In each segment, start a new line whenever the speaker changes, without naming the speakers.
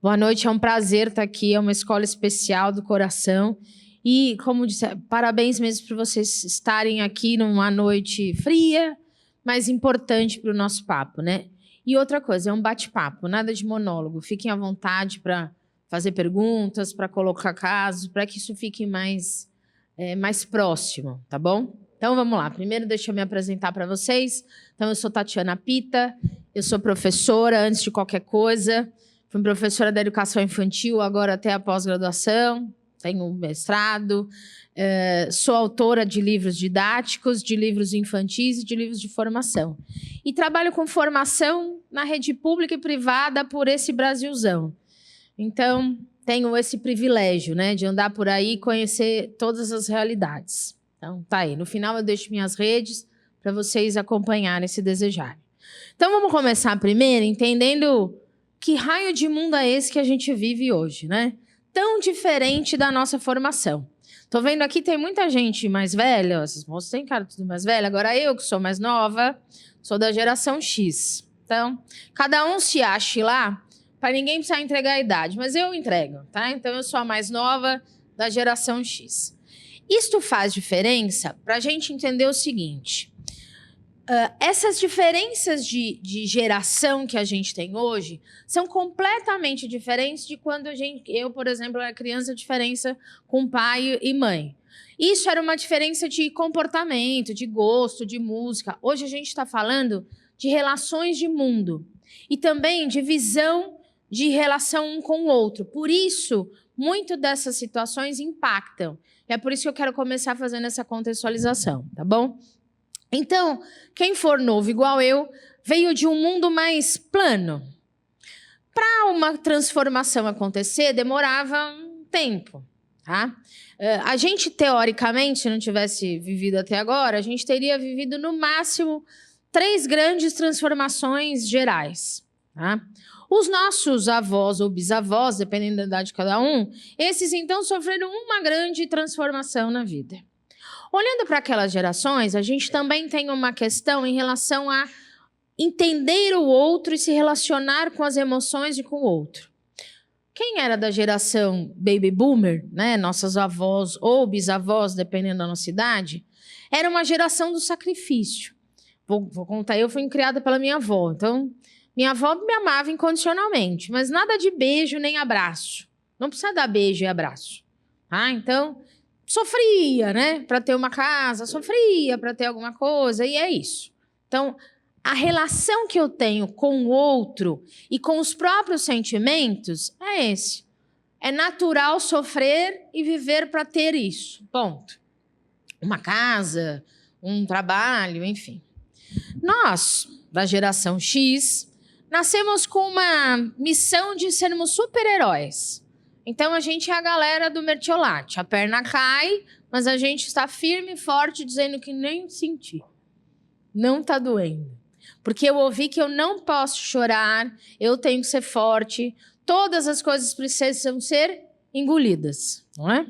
Boa noite, é um prazer estar aqui, é uma escola especial do coração. E, como disse, parabéns mesmo por vocês estarem aqui numa noite fria, mas importante para o nosso papo, né? E outra coisa, é um bate-papo, nada de monólogo. Fiquem à vontade para fazer perguntas, para colocar casos, para que isso fique mais próximo, tá bom? Então, vamos lá. Primeiro, deixa eu me apresentar para vocês. Então, eu sou Tatiana Pita, eu sou professora, antes de qualquer coisa. Fui professora da educação infantil, agora até a pós-graduação. Tenho um mestrado. Sou autora de livros didáticos, de livros infantis e de livros de formação. E trabalho com formação na rede pública e privada por esse Brasilzão. Então, tenho esse privilégio, né, de andar por aí e conhecer todas as realidades. Então, tá aí. No final, eu deixo minhas redes para vocês acompanharem, se desejarem. Então, vamos começar primeiro entendendo que raio de mundo é esse que a gente vive hoje, né? Tão diferente da nossa formação. Tô vendo aqui, tem muita gente mais velha, esses moços têm cara tudo mais velha, agora eu, que sou mais nova, sou da geração X. Então, cada um se ache lá, para ninguém precisar entregar a idade, mas eu entrego, tá? Então, eu sou a mais nova da geração X. Isto faz diferença para a gente entender o seguinte: essas diferenças de geração que a gente tem hoje são completamente diferentes de quando eu, por exemplo, era criança, diferença com pai e mãe. Isso era uma diferença de comportamento, de gosto, de música. Hoje a gente está falando de relações de mundo e também de visão de relação um com o outro. Por isso, muito dessas situações impactam. É por isso que eu quero começar fazendo essa contextualização, tá bom? Então, quem for novo igual eu, veio de um mundo mais plano. Para uma transformação acontecer, demorava um tempo, tá? A gente, teoricamente, se não tivesse vivido até agora, a gente teria vivido, no máximo, 3 grandes transformações gerais, tá? Os nossos avós ou bisavós, dependendo da idade de cada um, esses, então, sofreram uma grande transformação na vida. Olhando para aquelas gerações, a gente também tem uma questão em relação a entender o outro e se relacionar com as emoções e com o outro. Quem era da geração baby boomer, né, nossas avós ou bisavós, dependendo da nossa idade, era uma geração do sacrifício. Vou contar, eu fui criada pela minha avó, então minha avó me amava incondicionalmente, mas nada de beijo nem abraço. Não precisa dar beijo e abraço. Ah, então sofria, né, para ter uma casa, sofria para ter alguma coisa, e é isso. Então, a relação que eu tenho com o outro e com os próprios sentimentos é esse. É natural sofrer e viver para ter isso, ponto. Uma casa, um trabalho, enfim. Nós, da geração X, nascemos com uma missão de sermos super-heróis. Então, a gente é a galera do mertiolate. A perna cai, mas a gente está firme e forte, dizendo que nem senti. Não está doendo. Porque eu ouvi que eu não posso chorar, eu tenho que ser forte. Todas as coisas precisam ser engolidas, não é?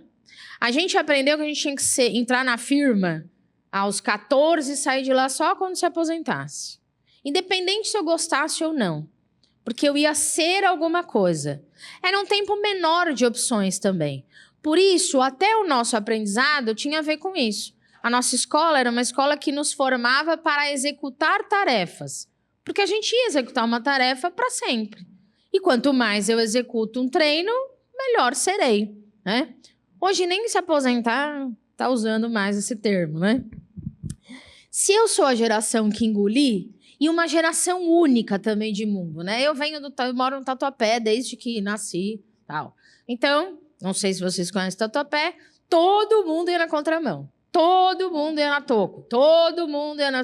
A gente aprendeu que a gente tinha que entrar na firma aos 14 e sair de lá só quando se aposentasse. Independente se eu gostasse ou não. Porque eu ia ser alguma coisa. Era um tempo menor de opções também. Por isso, até o nosso aprendizado tinha a ver com isso. A nossa escola era uma escola que nos formava para executar tarefas. Porque a gente ia executar uma tarefa para sempre. E quanto mais eu executo um treino, melhor serei, né? Hoje, nem se aposentar está usando mais esse termo, né? Se eu sou a geração que engoli, e uma geração única também de mundo, né? Eu moro no Tatuapé desde que nasci, tal. Então, não sei se vocês conhecem Tatuapé, todo mundo ia na contramão, todo mundo ia na toco, todo mundo ia na...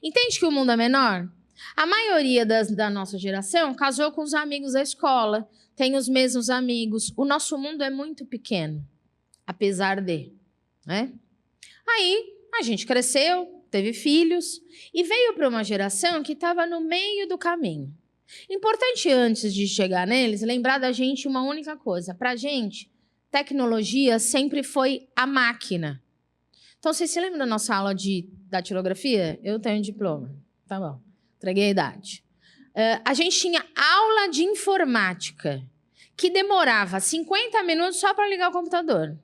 Entende que o mundo é menor? A maioria da nossa geração casou com os amigos da escola, tem os mesmos amigos. O nosso mundo é muito pequeno, apesar de, né? Aí, a gente cresceu, teve filhos e veio para uma geração que estava no meio do caminho. Importante, antes de chegar neles, lembrar da gente uma única coisa. Para a gente, tecnologia sempre foi a máquina. Então, vocês se lembram da nossa aula de datilografia? Eu tenho um diploma. Tá bom, entreguei a idade. A gente tinha aula de informática, que demorava 50 minutos só para ligar o computador.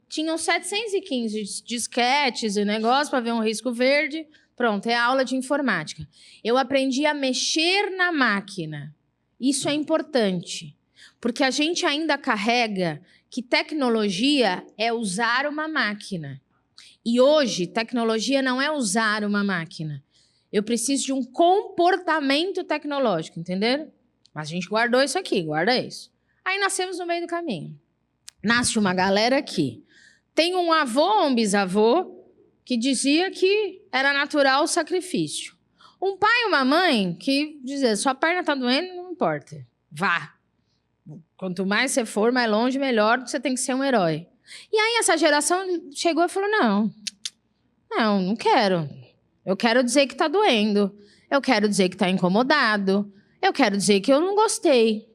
Tinham 715 disquetes e negócio para ver um risco verde. Pronto, é aula de informática. Eu aprendi a mexer na máquina. Isso é importante, porque a gente ainda carrega que tecnologia é usar uma máquina. E hoje, tecnologia não é usar uma máquina. Eu preciso de um comportamento tecnológico, entenderam? Mas a gente guardou isso aqui, guarda isso. Aí nascemos no meio do caminho. Nasce uma galera aqui. Tem um avô ou um bisavô que dizia que era natural o sacrifício. Um pai e uma mãe que dizia, sua perna está doendo, não importa, vá. Quanto mais você for, mais longe, melhor, você tem que ser um herói. E aí essa geração chegou e falou, não quero. Eu quero dizer que está doendo. Eu quero dizer que está incomodado. Eu quero dizer que eu não gostei.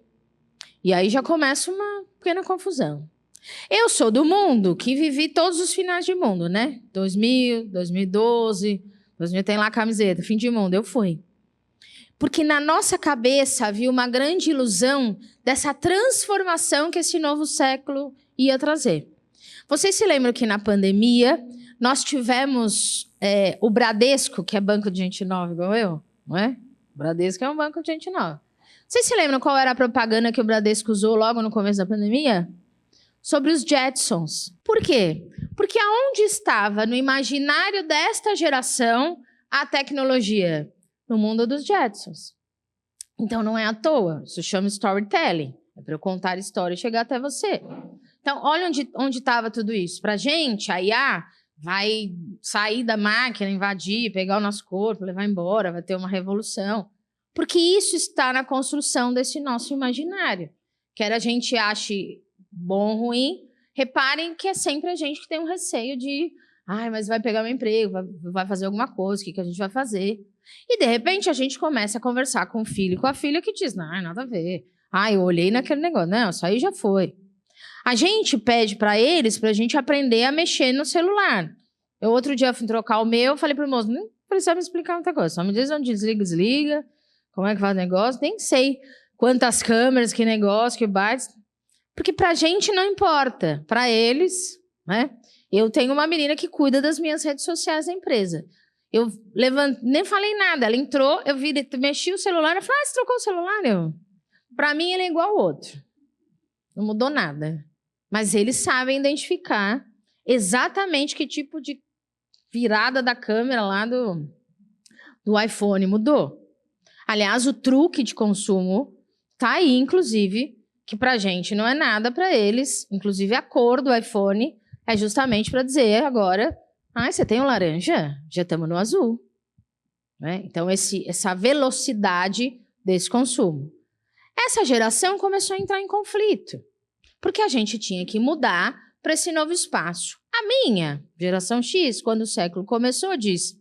E aí já começa uma pequena confusão. Eu sou do mundo que vivi todos os finais de mundo, né? 2000, 2012, 2000 tem lá a camiseta, fim de mundo, eu fui. Porque na nossa cabeça havia uma grande ilusão dessa transformação que esse novo século ia trazer. Vocês se lembram que na pandemia nós tivemos o Bradesco, que é banco de gente nova igual eu, não é? O Bradesco é um banco de gente nova. Vocês se lembram qual era a propaganda que o Bradesco usou logo no começo da pandemia? Sobre os Jetsons. Por quê? Porque aonde estava no imaginário desta geração a tecnologia? No mundo dos Jetsons. Então não é à toa, isso chama storytelling. É para eu contar a história e chegar até você. Então, olha onde estava tudo isso. Para a gente, a IA vai sair da máquina, invadir, pegar o nosso corpo, levar embora, vai ter uma revolução. Porque isso está na construção desse nosso imaginário. Quer a gente ache bom ou ruim, reparem que é sempre a gente que tem um receio de mas vai pegar meu emprego, vai fazer alguma coisa, o que a gente vai fazer? E, de repente, a gente começa a conversar com o filho e com a filha que diz, não, nada a ver. Eu olhei naquele negócio. Não, isso aí já foi. A gente pede para eles, para a gente aprender a mexer no celular. Eu, outro dia, fui trocar o meu, falei para o moço, não precisa me explicar muita coisa, só me diz onde desliga, como é que faz o negócio, nem sei quantas câmeras, que negócio, que bytes. Porque para a gente não importa, para eles, né? Eu tenho uma menina que cuida das minhas redes sociais da empresa. Eu nem falei nada, ela entrou, eu mexi o celular, ela falou, você trocou o celular? Para mim, ele é igual ao outro. Não mudou nada. Mas eles sabem Identificar exatamente que tipo de virada da câmera lá do iPhone mudou. Aliás, o truque de consumo tá aí, inclusive, que pra gente não é nada, para eles, inclusive a cor do iPhone é justamente para dizer agora, você tem o laranja? Já estamos no azul. Né? Então, essa velocidade desse consumo. Essa geração começou a entrar em conflito, porque a gente tinha que mudar para esse novo espaço. A minha, geração X, quando o século começou, disse,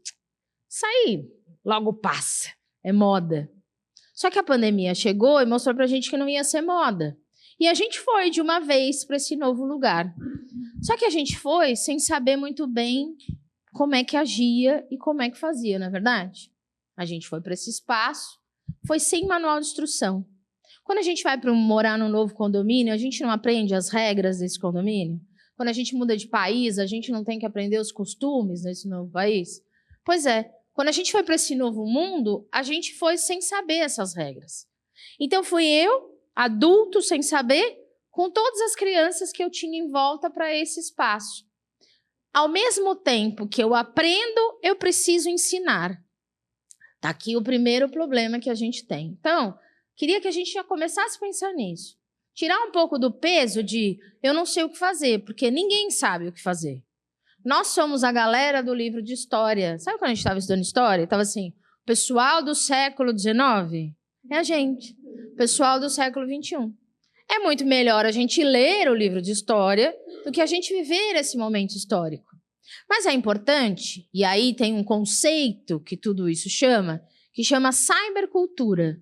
isso aí logo passa, é moda. Só que a pandemia chegou e mostrou para a gente que não ia ser moda. E a gente foi de uma vez para esse novo lugar. Só que a gente foi sem saber muito bem como é que agia e como é que fazia, não é verdade? A gente foi para esse espaço, foi sem manual de instrução. Quando a gente vai morar num novo condomínio, a gente não aprende as regras desse condomínio? Quando a gente muda de país, a gente não tem que aprender os costumes desse novo país? Pois é, quando a gente foi para esse novo mundo, a gente foi sem saber essas regras. Então fui eu, adulto, sem saber, com todas as crianças que eu tinha em volta para esse espaço. Ao mesmo tempo que eu aprendo, eu preciso ensinar. Está aqui o primeiro problema que a gente tem. Então, queria que a gente já começasse a pensar nisso. Tirar um pouco do peso de eu não sei o que fazer, porque ninguém sabe o que fazer. Nós somos a galera do livro de história. Sabe quando a gente estava estudando história? Estava assim, pessoal do século XIX é a gente. Pessoal do século XXI. É muito melhor a gente ler o livro de história do que a gente viver esse momento histórico. Mas é importante, e aí tem um conceito que tudo isso chama, que chama cybercultura.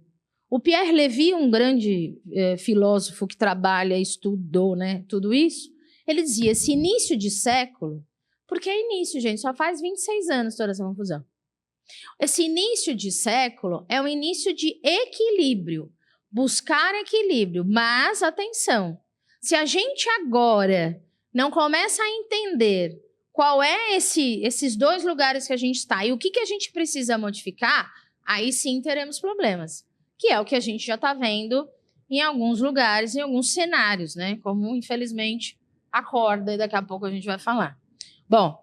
O Pierre Levy, um grande filósofo que trabalha e estudou, né, tudo isso, ele dizia, esse início de século, porque é início, gente, só faz 26 anos toda essa confusão. Esse início de século é um início de equilíbrio. buscar equilíbrio. Mas, atenção, se a gente agora não começa a entender qual é esses dois lugares que a gente está e o que a gente precisa modificar, aí sim teremos problemas. Que é o que a gente já está vendo em alguns lugares, em alguns cenários, né? Como, infelizmente, a corda, e daqui a pouco a gente vai falar. Bom,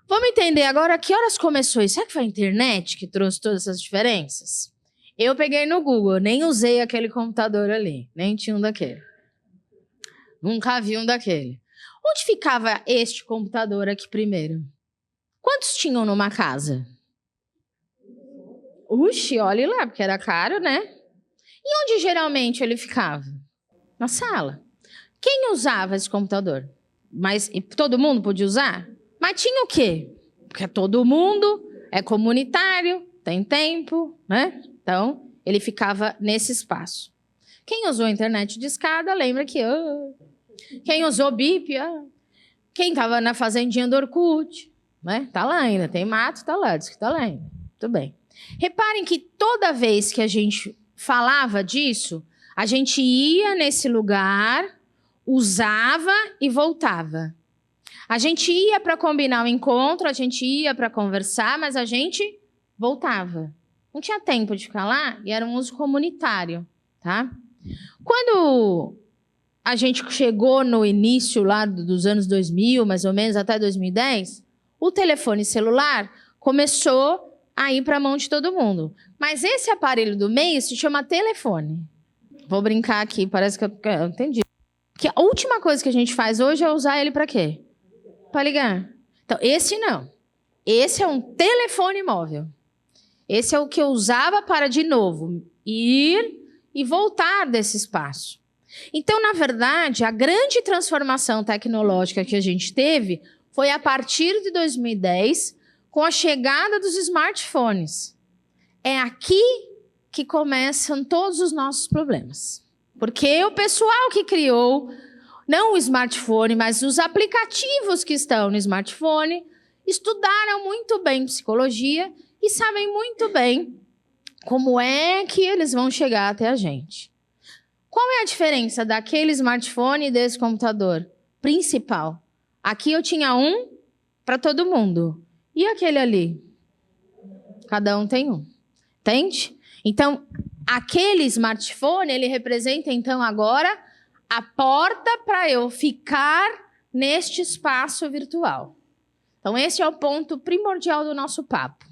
vamos entender agora que horas começou isso. Será que foi a internet que trouxe todas essas diferenças? Eu peguei no Google, nem usei aquele computador ali, nem tinha um daquele. Nunca vi um daquele. Onde ficava este computador aqui primeiro? Quantos tinham numa casa? Uxi, olhe lá, porque era caro, né? E onde geralmente ele ficava? Na sala. Quem usava esse computador? Mas todo mundo podia usar? Mas tinha o quê? Porque todo mundo é comunitário, tem tempo, né? Então, ele ficava nesse espaço. Quem usou a internet de escada, lembra que... Quem usou BIP, quem estava na fazendinha do Orkut, né? Tá lá ainda, tem mato, tá lá, diz que tá lá ainda. Tudo bem. Reparem que toda vez que a gente falava disso, a gente ia nesse lugar, usava e voltava. A gente ia para combinar o encontro, a gente ia para conversar, mas a gente voltava. Não tinha tempo de ficar lá e era um uso comunitário, tá? Quando a gente chegou no início lá dos anos 2000, mais ou menos, até 2010, o telefone celular começou a ir para a mão de todo mundo. Mas esse aparelho do meio se chama telefone. Vou brincar aqui, parece que eu entendi. Que a última coisa que a gente faz hoje é usar ele para quê? Para ligar. Então, esse não. Esse é um telefone móvel. Esse é o que eu usava para, de novo, ir e voltar desse espaço. Então, na verdade, a grande transformação tecnológica que a gente teve foi a partir de 2010, com a chegada dos smartphones. É aqui que começam todos os nossos problemas. Porque o pessoal que criou, não o smartphone, mas os aplicativos que estão no smartphone, estudaram muito bem psicologia e sabem muito bem como é que eles vão chegar até a gente. Qual é a diferença daquele smartphone e desse computador? Principal. Aqui eu tinha um para todo mundo. E aquele ali? Cada um tem um. Entende? Então, aquele smartphone, ele representa, então, agora a porta para eu ficar neste espaço virtual. Então, esse é o ponto primordial do nosso papo.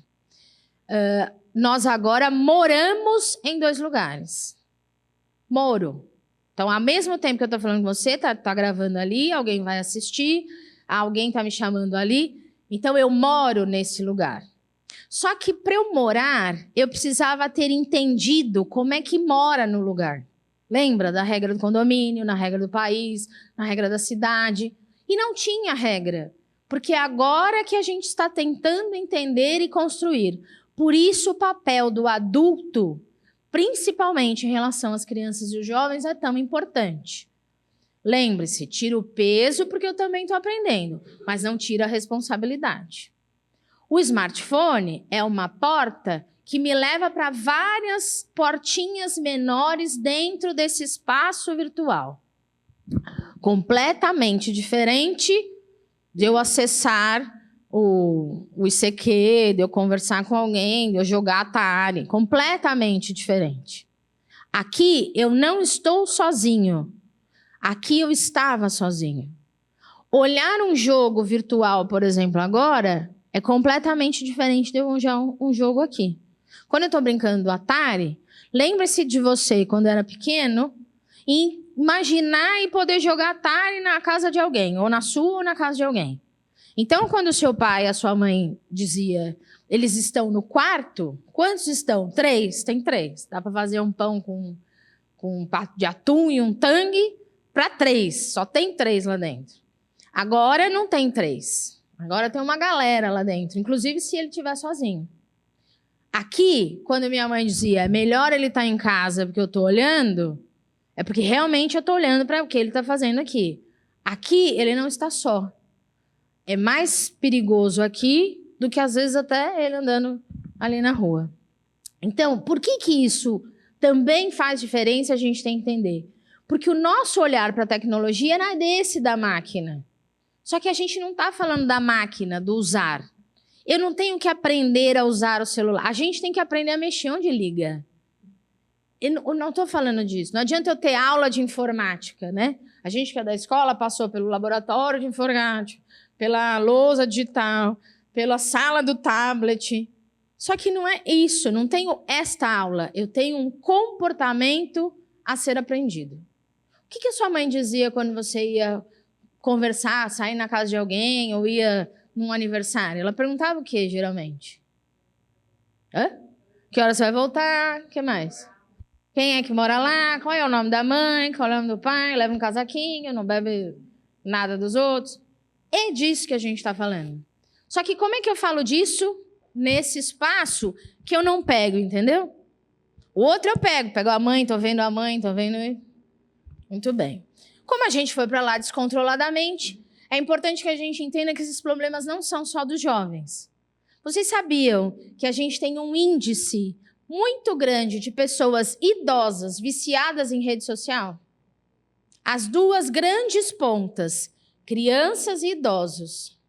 Nós agora moramos em dois lugares. Moro. Então, ao mesmo tempo que eu estou falando com você, tá gravando ali, alguém vai assistir, alguém está me chamando ali. Então, eu moro nesse lugar. Só que para eu morar, eu precisava ter entendido como é que mora no lugar. Lembra da regra do condomínio, na regra do país, na regra da cidade? E não tinha regra, porque agora que a gente está tentando entender e construir. Por isso o papel do adulto, principalmente em relação às crianças e os jovens, é tão importante. Lembre-se, tira o peso porque eu também estou aprendendo, mas não tira a responsabilidade. O smartphone é uma porta que me leva para várias portinhas menores dentro desse espaço virtual. Completamente diferente de eu acessar o ICQ, de eu conversar com alguém, de eu jogar Atari. Completamente diferente. Aqui eu não estou sozinho. Aqui eu estava sozinho. Olhar um jogo virtual, por exemplo, agora, é completamente diferente de eu olhar um jogo aqui. Quando eu estou brincando do Atari, lembre-se de você, quando era pequeno, e imaginar e poder jogar Atari na casa de alguém, ou na sua ou na casa de alguém. Então, quando o seu pai e a sua mãe dizia, eles estão no quarto, quantos estão? 3? Tem 3. Dá para fazer um pão com um pato de atum e um tangue para 3. Só tem 3 lá dentro. Agora não tem 3. Agora tem uma galera lá dentro, inclusive se ele estiver sozinho. Aqui, quando minha mãe dizia, é melhor ele estar em casa porque eu estou olhando, é porque realmente eu estou olhando para o que ele está fazendo aqui. Aqui, ele não está só. É mais perigoso aqui do que, às vezes, até ele andando ali na rua. Então, por que isso também faz diferença, a gente tem que entender. Porque o nosso olhar para a tecnologia não é desse da máquina. Só que a gente não está falando da máquina, do usar. Eu não tenho que aprender a usar o celular. A gente tem que aprender a mexer onde liga. Eu não estou falando disso. Não adianta eu ter aula de informática, né? A gente que é da escola passou pelo laboratório de informática, pela lousa digital, pela sala do tablet. Só que não é isso. Eu não tenho esta aula. Eu tenho um comportamento a ser aprendido. O que a sua mãe dizia quando você ia conversar, sair na casa de alguém ou ia num aniversário? Ela perguntava o quê, geralmente? Hã? Que hora você vai voltar? O que mais? Quem é que mora lá? Qual é o nome da mãe? Qual é o nome do pai? Leva um casaquinho, não bebe nada dos outros. É disso que a gente está falando. Só que como é que eu falo disso nesse espaço que eu não pego, entendeu? O outro eu pego a mãe, tô vendo a mãe, tô vendo... Muito bem. Como a gente foi para lá descontroladamente, é importante que a gente entenda que esses problemas não são só dos jovens. Vocês sabiam que a gente tem um índice muito grande de pessoas idosas viciadas em rede social? As duas grandes pontas, crianças e idosos.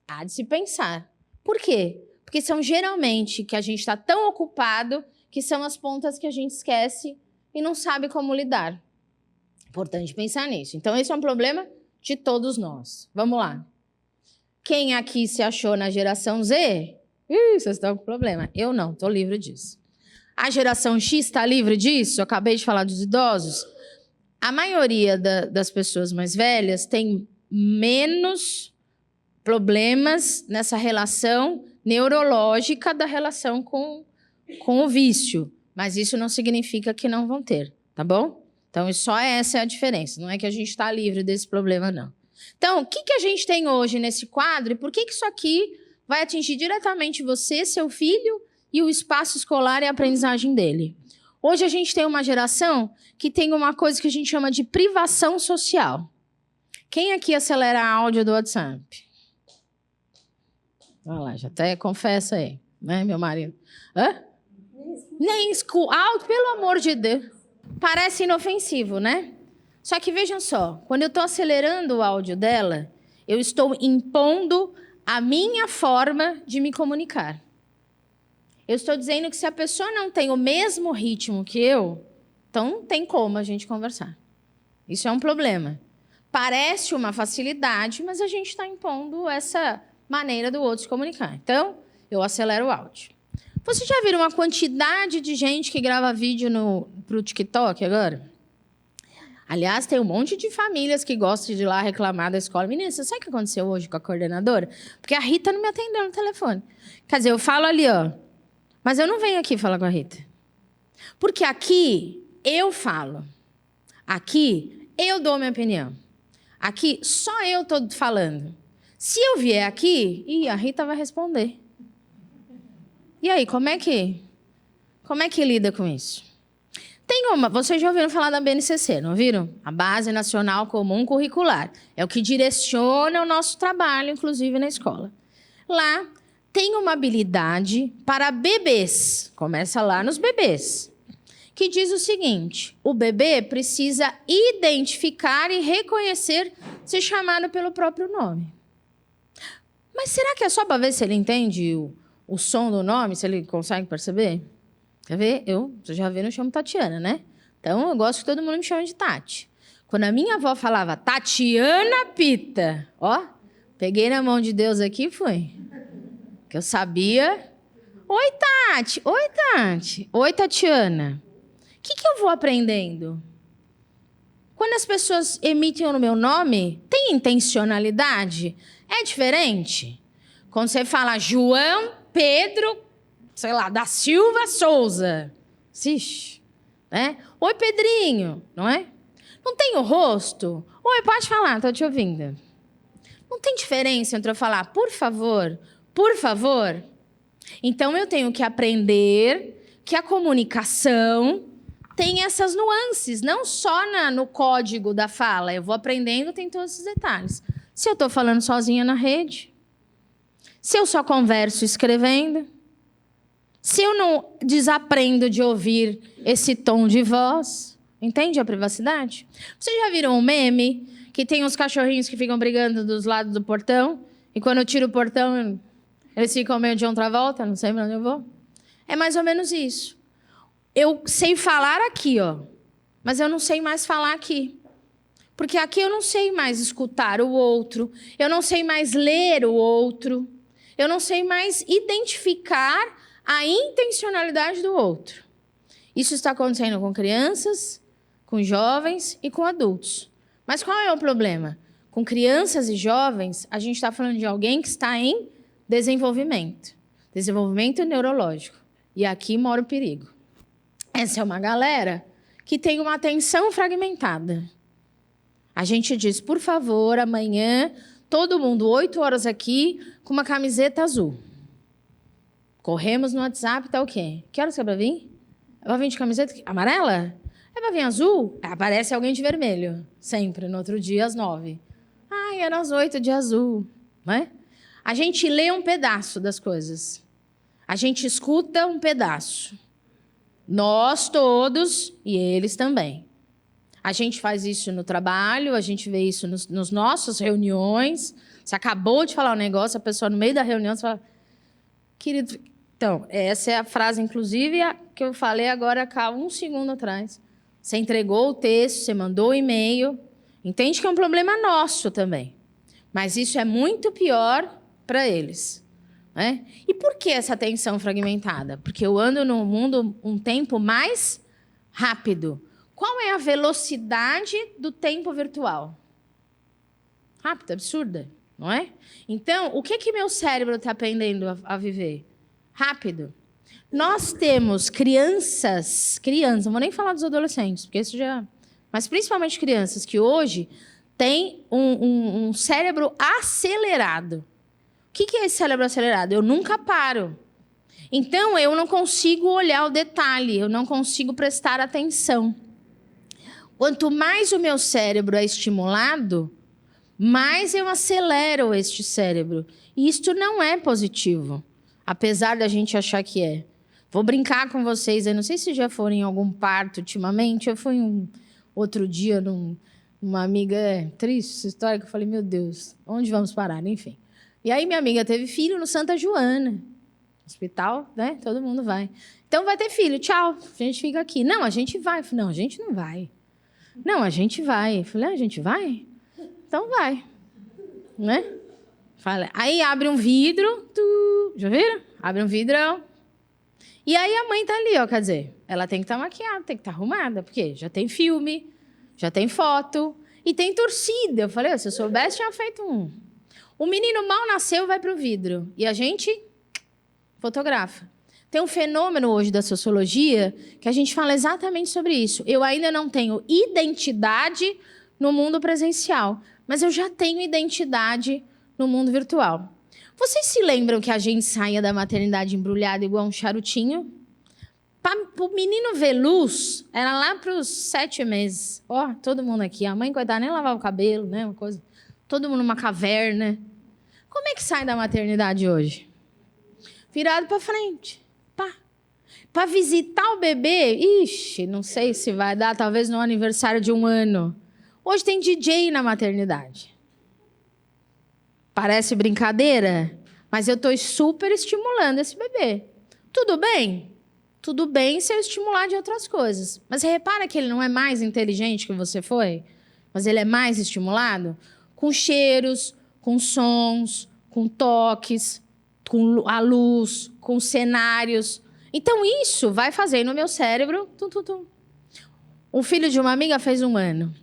Há de se pensar. Por quê? Porque são geralmente que a gente está tão ocupado que são as pontas que a gente esquece e não sabe como lidar. Importante pensar nisso. Então, esse é um problema de todos nós. Vamos lá. Quem aqui se achou na geração Z? Vocês estão com problema. Eu não, estou livre disso. A geração X está livre disso? Eu acabei de falar dos idosos. A maioria das pessoas mais velhas tem menos problemas nessa relação neurológica da relação com o vício. Mas isso não significa que não vão ter, tá bom? Então, só essa é a diferença. Não é que a gente está livre desse problema, não. Então, o que a gente tem hoje nesse quadro e por que isso aqui vai atingir diretamente você, seu filho e o espaço escolar e a aprendizagem dele? Hoje a gente tem uma geração que tem uma coisa que a gente chama de privação social. Quem aqui acelera áudio do WhatsApp? Olha lá, já até confessa aí, né, meu marido? Hã? Nem alto, pelo amor de Deus. Parece inofensivo, né? Só que vejam só, quando eu estou acelerando o áudio dela, eu estou impondo a minha forma de me comunicar. Eu estou dizendo que se a pessoa não tem o mesmo ritmo que eu, então não tem como a gente conversar. Isso é um problema. Parece uma facilidade, mas a gente está impondo essa maneira do outro se comunicar. Então, eu acelero o áudio. Vocês já viram uma quantidade de gente que grava vídeo para o TikTok agora? Aliás, tem um monte de famílias que gostam de ir lá reclamar da escola. Menina, você sabe o que aconteceu hoje com a coordenadora? Porque a Rita não me atendeu no telefone. Quer dizer, eu falo ali, ó. Mas eu não venho aqui falar com a Rita. Porque aqui eu falo. Aqui eu dou minha opinião. Aqui só eu estou falando. Se eu vier aqui, a Rita vai responder. E aí, como é que lida com isso? Vocês já ouviram falar da BNCC, não ouviram? A Base Nacional Comum Curricular. É o que direciona o nosso trabalho, inclusive na escola. Lá tem uma habilidade para bebês. Começa lá nos bebês. Que diz o seguinte: o bebê precisa identificar e reconhecer ser chamado pelo próprio nome. Mas será que é só para ver se ele entende o som do nome, se ele consegue perceber? Quer ver? Você já viu, eu chamo Tatiana, né? Então, eu gosto que todo mundo me chame de Tati. Quando a minha avó falava Tatiana Pita, ó, peguei na mão de Deus aqui e fui. Que eu sabia. Oi, Tati. Oi, Tati. Oi, Tatiana. O que eu vou aprendendo? Quando as pessoas emitem o meu nome, tem intencionalidade? É diferente? Quando você fala João Pedro, sei lá, da Silva Souza. Ixi, né? Oi, Pedrinho, não é? Não tem o rosto? Oi, pode falar, estou te ouvindo. Não tem diferença entre eu falar, por favor, por favor? Então, eu tenho que aprender que a comunicação tem essas nuances, não só no código da fala. Eu vou aprendendo, tem todos esses detalhes. Se eu estou falando sozinha na rede, se eu só converso escrevendo, Se eu não desaprendo de ouvir esse tom de voz, entende a privacidade? Vocês já viram um meme que tem uns cachorrinhos que ficam brigando dos lados do portão e quando eu tiro o portão, eles ficam meio de outra volta, não sei para onde eu vou? É mais ou menos isso. Eu sei falar aqui, ó, mas eu não sei mais falar aqui. Porque aqui eu não sei mais escutar o outro, eu não sei mais ler o outro, eu não sei mais identificar a intencionalidade do outro. Isso está acontecendo com crianças, com jovens e com adultos. Mas qual é o problema? Com crianças e jovens, a gente está falando de alguém que está em desenvolvimento neurológico. E aqui mora o perigo. Essa é uma galera que tem uma atenção fragmentada. A gente diz, por favor, amanhã, todo mundo, 8 horas aqui, com uma camiseta azul. Corremos no WhatsApp, tá o quê? Que horas que é pra vir? É pra vir de camiseta amarela? É pra vir azul? Aparece alguém de vermelho, sempre, no outro dia, às 9. Ai, era às 8 de azul, não é? A gente lê um pedaço das coisas. A gente escuta um pedaço. Nós todos e eles também. A gente faz isso no trabalho, a gente vê isso nos nossas reuniões. Você acabou de falar um negócio, a pessoa no meio da reunião, você fala... Querido... Então, essa é a frase, inclusive, que eu falei agora cá, 1 segundo atrás. Você entregou o texto, você mandou o e-mail. Entende que é um problema nosso também. Mas isso é muito pior para eles. Né? E por que essa atenção fragmentada? Porque eu ando no mundo um tempo mais rápido. Qual é a velocidade do tempo virtual? Rápida, absurda, não é? Então, o que meu cérebro está aprendendo a viver? Rápido. Nós temos crianças, não vou nem falar dos adolescentes, porque isso já... Mas principalmente crianças que hoje têm um cérebro acelerado. O que é esse cérebro acelerado? Eu nunca paro. Então, eu não consigo olhar o detalhe, eu não consigo prestar atenção. Quanto mais o meu cérebro é estimulado, mais eu acelero este cérebro. E isto não é positivo, apesar da gente achar que é. Vou brincar com vocês, eu não sei se já foram em algum parto ultimamente, eu fui outro dia numa amiga, triste essa história, que eu falei, meu Deus, onde vamos parar? Enfim. E aí minha amiga teve filho no Santa Joana. Hospital, né? Todo mundo vai. Então vai ter filho, tchau. A gente fica aqui. Não, a gente vai. Eu falei, não, a gente não vai. Não, a gente vai. Eu falei, a gente vai? Então vai. Né? Aí abre um vidro. Já viram? Abre um vidrão. E aí a mãe tá ali, ó. Quer dizer, ela tem que estar maquiada, tem que estar arrumada. Porque já tem filme, já tem foto e tem torcida. Eu falei, se eu soubesse, tinha feito um. O menino mal nasceu, vai para o vidro. E a gente fotografa. Tem um fenômeno hoje da sociologia que a gente fala exatamente sobre isso. Eu ainda não tenho identidade no mundo presencial, mas eu já tenho identidade no mundo virtual. Vocês se lembram que a gente saía da maternidade embrulhada igual um charutinho? Para o menino ver luz, era lá para os 7 meses. Ó, todo mundo aqui. A mãe, coitada, nem lavava o cabelo, né? Uma coisa. Todo mundo numa caverna. Como é que sai da maternidade hoje? Virado para frente. Pá. Para visitar o bebê, ixi, não sei se vai dar, talvez no aniversário de 1 ano. Hoje tem DJ na maternidade. Parece brincadeira, mas eu estou super estimulando esse bebê. Tudo bem? Tudo bem se eu estimular de outras coisas. Mas você repara que ele não é mais inteligente que você foi? Mas ele é mais estimulado? Com cheiros, com sons, com toques, com a luz, com cenários. Então, isso vai fazer no meu cérebro... O filho de uma amiga fez 1 ano.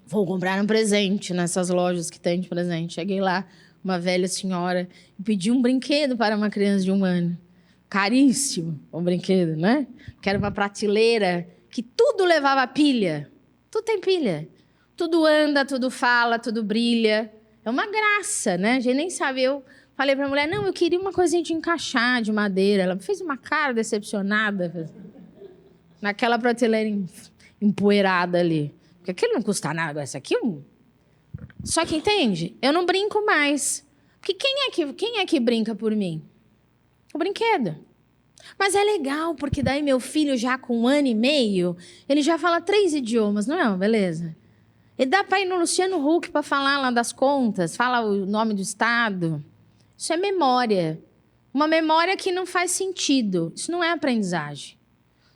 Vou comprar um presente nessas lojas que tem de presente. Cheguei lá, uma velha senhora, e pedi um brinquedo para uma criança de 1 ano. Caríssimo um brinquedo, né? Que era uma prateleira que tudo levava pilha. Tudo tem pilha. Tudo anda, tudo fala, tudo brilha. É uma graça, né? A gente nem sabe. Eu falei para a mulher, não, eu queria uma coisinha de encaixar, de madeira. Ela fez uma cara decepcionada. Naquela prateleira empoeirada ali. Porque aquilo não custa nada. Essa aqui... Só que, entende? Eu não brinco mais. Porque quem é que brinca por mim? O brinquedo. Mas é legal, porque daí meu filho, já com 1 ano e meio, ele já fala 3 idiomas, não é uma beleza? E dá para ir no Luciano Huck para falar lá das contas, fala o nome do estado. Isso é memória. Uma memória que não faz sentido. Isso não é aprendizagem.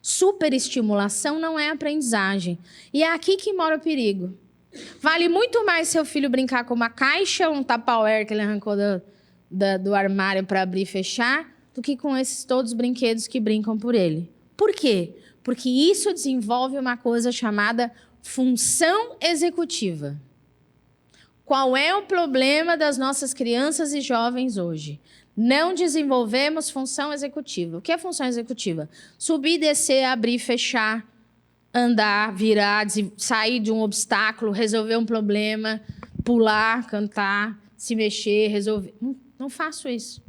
Superestimulação não é aprendizagem. E é aqui que mora o perigo. Vale muito mais seu filho brincar com uma caixa, um Tupperware que ele arrancou do armário para abrir e fechar, do que com esses todos os brinquedos que brincam por ele. Por quê? Porque isso desenvolve uma coisa chamada função executiva. Qual é o problema das nossas crianças e jovens hoje? Não desenvolvemos função executiva. O que é função executiva? Subir, descer, abrir, fechar, andar, virar, sair de um obstáculo, resolver um problema, pular, cantar, se mexer, resolver. Não faço isso.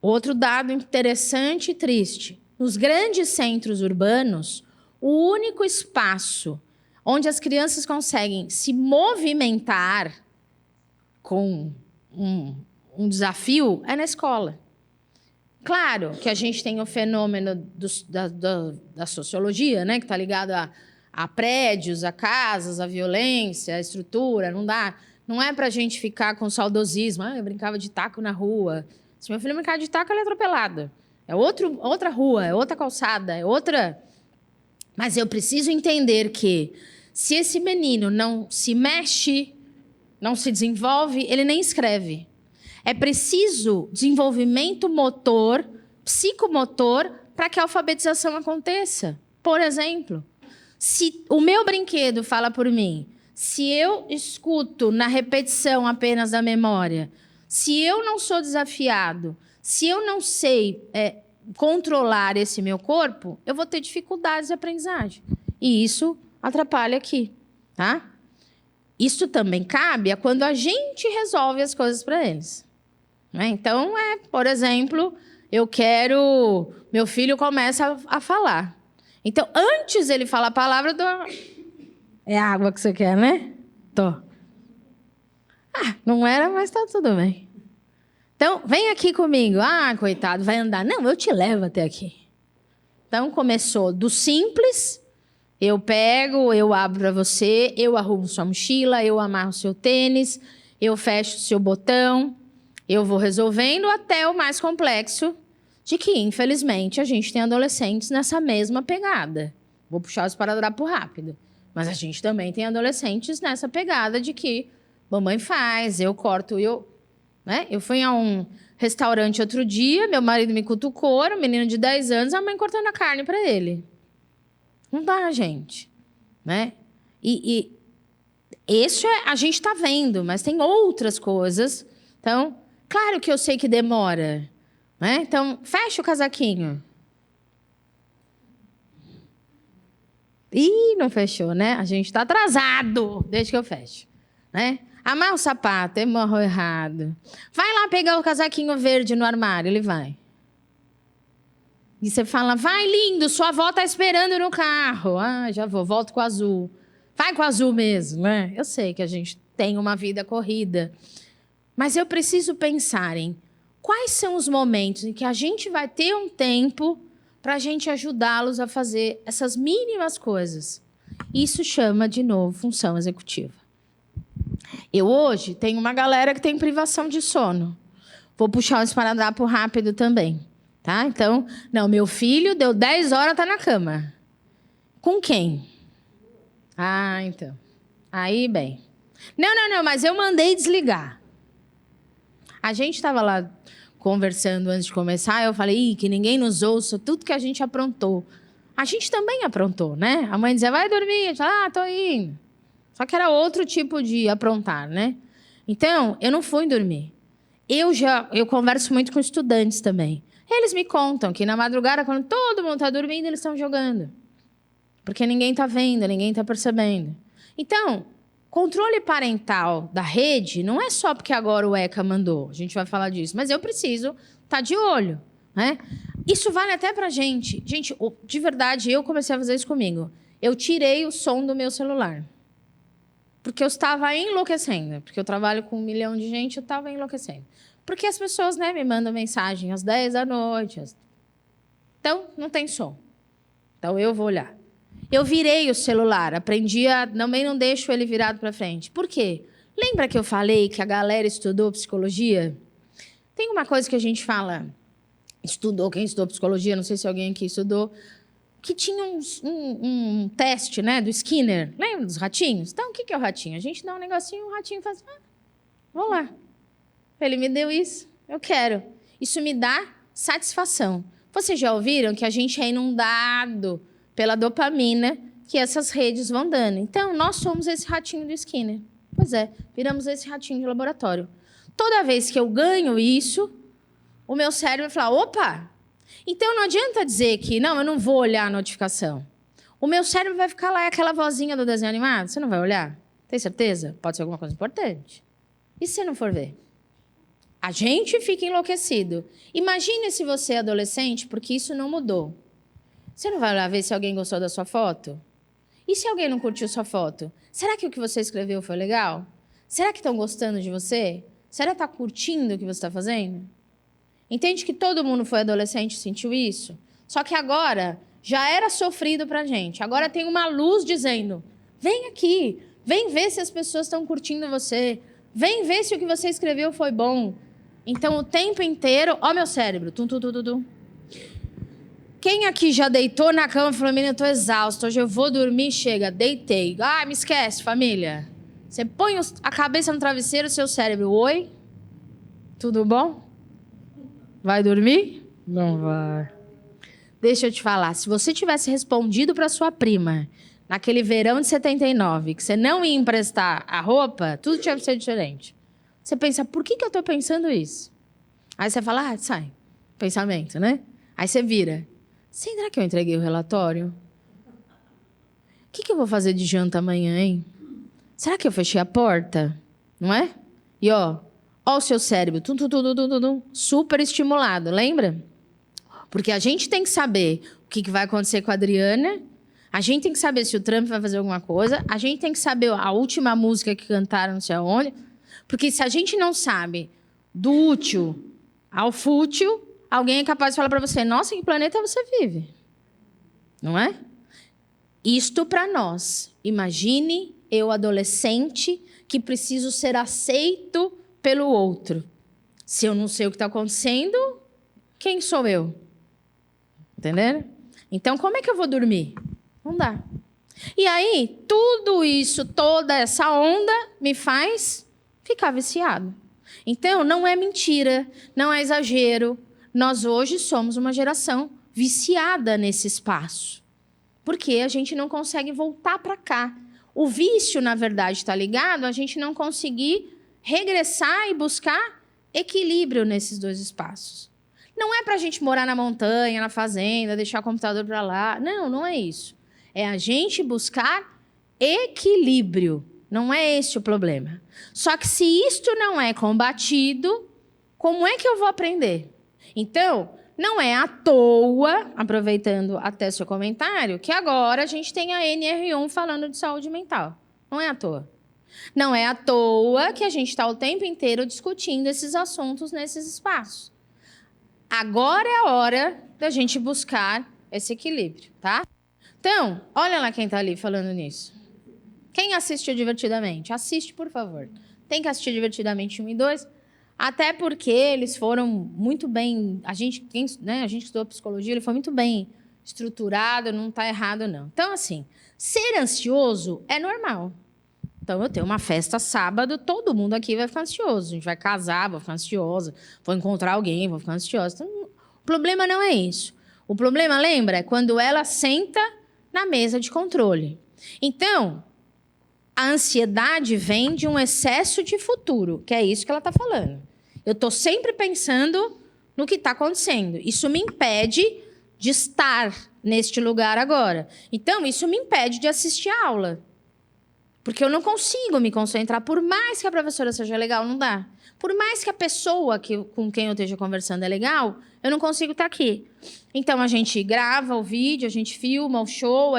Outro dado interessante e triste. Nos grandes centros urbanos, o único espaço onde as crianças conseguem se movimentar com um desafio é na escola. Claro que a gente tem o fenômeno da sociologia, né, que está ligado a prédios, a casas, a violência, a estrutura. Não é para a gente ficar com saudosismo. Eu brincava de taco na rua. Se meu filho brincar de taco, ele é atropelado. É outra rua, é outra calçada, é outra... Mas eu preciso entender que se esse menino não se mexe, não se desenvolve, ele nem escreve. É preciso desenvolvimento motor, psicomotor, para que a alfabetização aconteça. Por exemplo, se o meu brinquedo fala por mim, se eu escuto na repetição apenas da memória, se eu não sou desafiado, se eu não sei controlar esse meu corpo, eu vou ter dificuldades de aprendizagem. E isso atrapalha aqui, tá? Isso também cabe a quando a gente resolve as coisas para eles. Né? Então, por exemplo, meu filho começa a falar. Então, antes ele falar a palavra, é água que você quer, né? Tô. Não era, mas tá tudo bem. Então, vem aqui comigo. Coitado, vai andar. Não, eu te levo até aqui. Então, começou do simples. Eu pego, eu abro para você, eu arrumo sua mochila, eu amarro seu tênis, eu fecho seu botão, eu vou resolvendo até o mais complexo, de que, infelizmente, a gente tem adolescentes nessa mesma pegada. Vou puxar o esparadrapo rápido. Mas a gente também tem adolescentes nessa pegada de que mamãe faz, eu corto, né? Eu fui a um restaurante outro dia, meu marido me cutucou, um menino de 10 anos, a mãe cortando a carne para ele. Não dá, gente. Né? E isso a gente está vendo, mas tem outras coisas. Então, claro que eu sei que demora. Né? Então, fecha o casaquinho. Ih, não fechou, né? A gente está atrasado. Deixa que eu fecho. Né? Amarra o sapato, amarrou errado. Vai lá pegar o casaquinho verde no armário, ele vai. E você fala, vai, lindo, sua avó está esperando no carro. Já vou, volto com o azul. Vai com o azul mesmo, né? Eu sei que a gente tem uma vida corrida. Mas eu preciso pensar em quais são os momentos em que a gente vai ter um tempo para a gente ajudá-los a fazer essas mínimas coisas. Isso chama, de novo, função executiva. Eu hoje tenho uma galera que tem privação de sono. Vou puxar o esparadrapo rápido também. Tá? Então, não, meu filho deu 10 horas, tá na cama. Com quem? Então. Aí, bem. Não, mas eu mandei desligar. A gente estava lá conversando antes de começar, eu falei, que ninguém nos ouça, tudo que a gente aprontou. A gente também aprontou, né? A mãe dizia, vai dormir. Eu falava, tô indo. Só que era outro tipo de aprontar, né? Então, eu não fui dormir. Eu converso muito com estudantes também. Eles me contam que na madrugada, quando todo mundo está dormindo, eles estão jogando. Porque ninguém está vendo, ninguém está percebendo. Então, controle parental da rede não é só porque agora o ECA mandou. A gente vai falar disso. Mas eu preciso estar de olho. Né? Isso vale até para a gente. Gente, de verdade, eu comecei a fazer isso comigo. Eu tirei o som do meu celular. Porque eu estava enlouquecendo. Porque eu trabalho com 1 milhão de gente, eu estava enlouquecendo. Porque as pessoas, né, me mandam mensagem às 10 da noite. Então, não tem som. Então, eu vou olhar. Eu virei o celular, aprendi a... Também não deixo ele virado para frente. Por quê? Lembra que eu falei que a galera estudou psicologia? Tem uma coisa que a gente fala... Quem estudou psicologia, não sei se alguém aqui estudou, que tinha um teste, né, do Skinner. Lembra dos ratinhos? Então, o que é o ratinho? A gente dá um negocinho, o ratinho faz... vou lá. Ele me deu isso, eu quero. Isso me dá satisfação. Vocês já ouviram que a gente é inundado pela dopamina que essas redes vão dando. Então, nós somos esse ratinho do Skinner. Pois é, viramos esse ratinho de laboratório. Toda vez que eu ganho isso, o meu cérebro vai falar, opa! Então, não adianta dizer que, não, eu não vou olhar a notificação. O meu cérebro vai ficar lá, aquela vozinha do desenho animado. Você não vai olhar? Tem certeza? Pode ser alguma coisa importante. E se você não for ver? A gente fica enlouquecido. Imagine se você é adolescente, porque isso não mudou. Você não vai lá ver se alguém gostou da sua foto? E se alguém não curtiu sua foto? Será que o que você escreveu foi legal? Será que estão gostando de você? Será que está curtindo o que você está fazendo? Entende que todo mundo foi adolescente e sentiu isso? Só que agora já era sofrido pra gente. Agora tem uma luz dizendo, vem aqui, vem ver se as pessoas estão curtindo você, vem ver se o que você escreveu foi bom. Então, o tempo inteiro... Ó meu cérebro. Tum, tum, tum, tum, tum. Quem aqui já deitou na cama e falou, menina, eu tô exausto, hoje eu vou dormir, chega, deitei. Ah, me esquece, família. Você põe a cabeça no travesseiro, seu cérebro, oi? Tudo bom? Vai dormir? Não vai. Deixa eu te falar, se você tivesse respondido para sua prima, naquele verão de 79, que você não ia emprestar a roupa, tudo tinha sido diferente. Você pensa, por que eu estou pensando isso? Aí você fala, sai, pensamento, né? Aí você vira, será que eu entreguei o relatório? O que eu vou fazer de janta amanhã, hein? Será que eu fechei a porta? Não é? E ó o seu cérebro, super estimulado, lembra? Porque a gente tem que saber o que vai acontecer com a Adriana, a gente tem que saber se o Trump vai fazer alguma coisa, a gente tem que saber a última música que cantaram, não sei aonde, porque se a gente não sabe do útil ao fútil, alguém é capaz de falar para você, nossa, em que planeta você vive? Não é? Isto para nós. Imagine eu, adolescente, que preciso ser aceito pelo outro. Se eu não sei o que está acontecendo, quem sou eu? Entenderam? Então, como é que eu vou dormir? Não dá. E aí, tudo isso, toda essa onda, me faz ficar viciado. Então, não é mentira, não é exagero. Nós hoje somos uma geração viciada nesse espaço. Porque a gente não consegue voltar para cá. O vício, na verdade, está ligado a gente não conseguir regressar e buscar equilíbrio nesses dois espaços. Não é para a gente morar na montanha, na fazenda, deixar o computador para lá. Não, não é isso. É a gente buscar equilíbrio. Não é esse o problema. Só que se isto não é combatido, como é que eu vou aprender? Então, não é à toa, aproveitando até seu comentário, que agora a gente tem a NR1 falando de saúde mental. Não é à toa. Não é à toa que a gente está o tempo inteiro discutindo esses assuntos nesses espaços. Agora é a hora da gente buscar esse equilíbrio, tá? Então, olha lá quem está ali falando nisso. Quem assistiu Divertidamente? Assiste, por favor. Tem que assistir Divertidamente 1 e 2, até porque eles foram muito bem... A gente que estudou psicologia, ele foi muito bem estruturado, não está errado, não. Então, assim, ser ansioso é normal. Então, eu tenho uma festa sábado, todo mundo aqui vai ficar ansioso. A gente vai casar, vou ficar ansiosa. Vou encontrar alguém, vou ficar ansiosa. Então, o problema não é isso. O problema, lembra, é quando ela senta na mesa de controle. Então, a ansiedade vem de um excesso de futuro, que é isso que ela está falando. Eu estou sempre pensando no que está acontecendo. Isso me impede de estar neste lugar agora. Então, isso me impede de assistir a aula. Porque eu não consigo me concentrar, por mais que a professora seja legal, não dá. Por mais que a pessoa com quem eu esteja conversando é legal, eu não consigo estar aqui. Então, a gente grava o vídeo, a gente filma o show,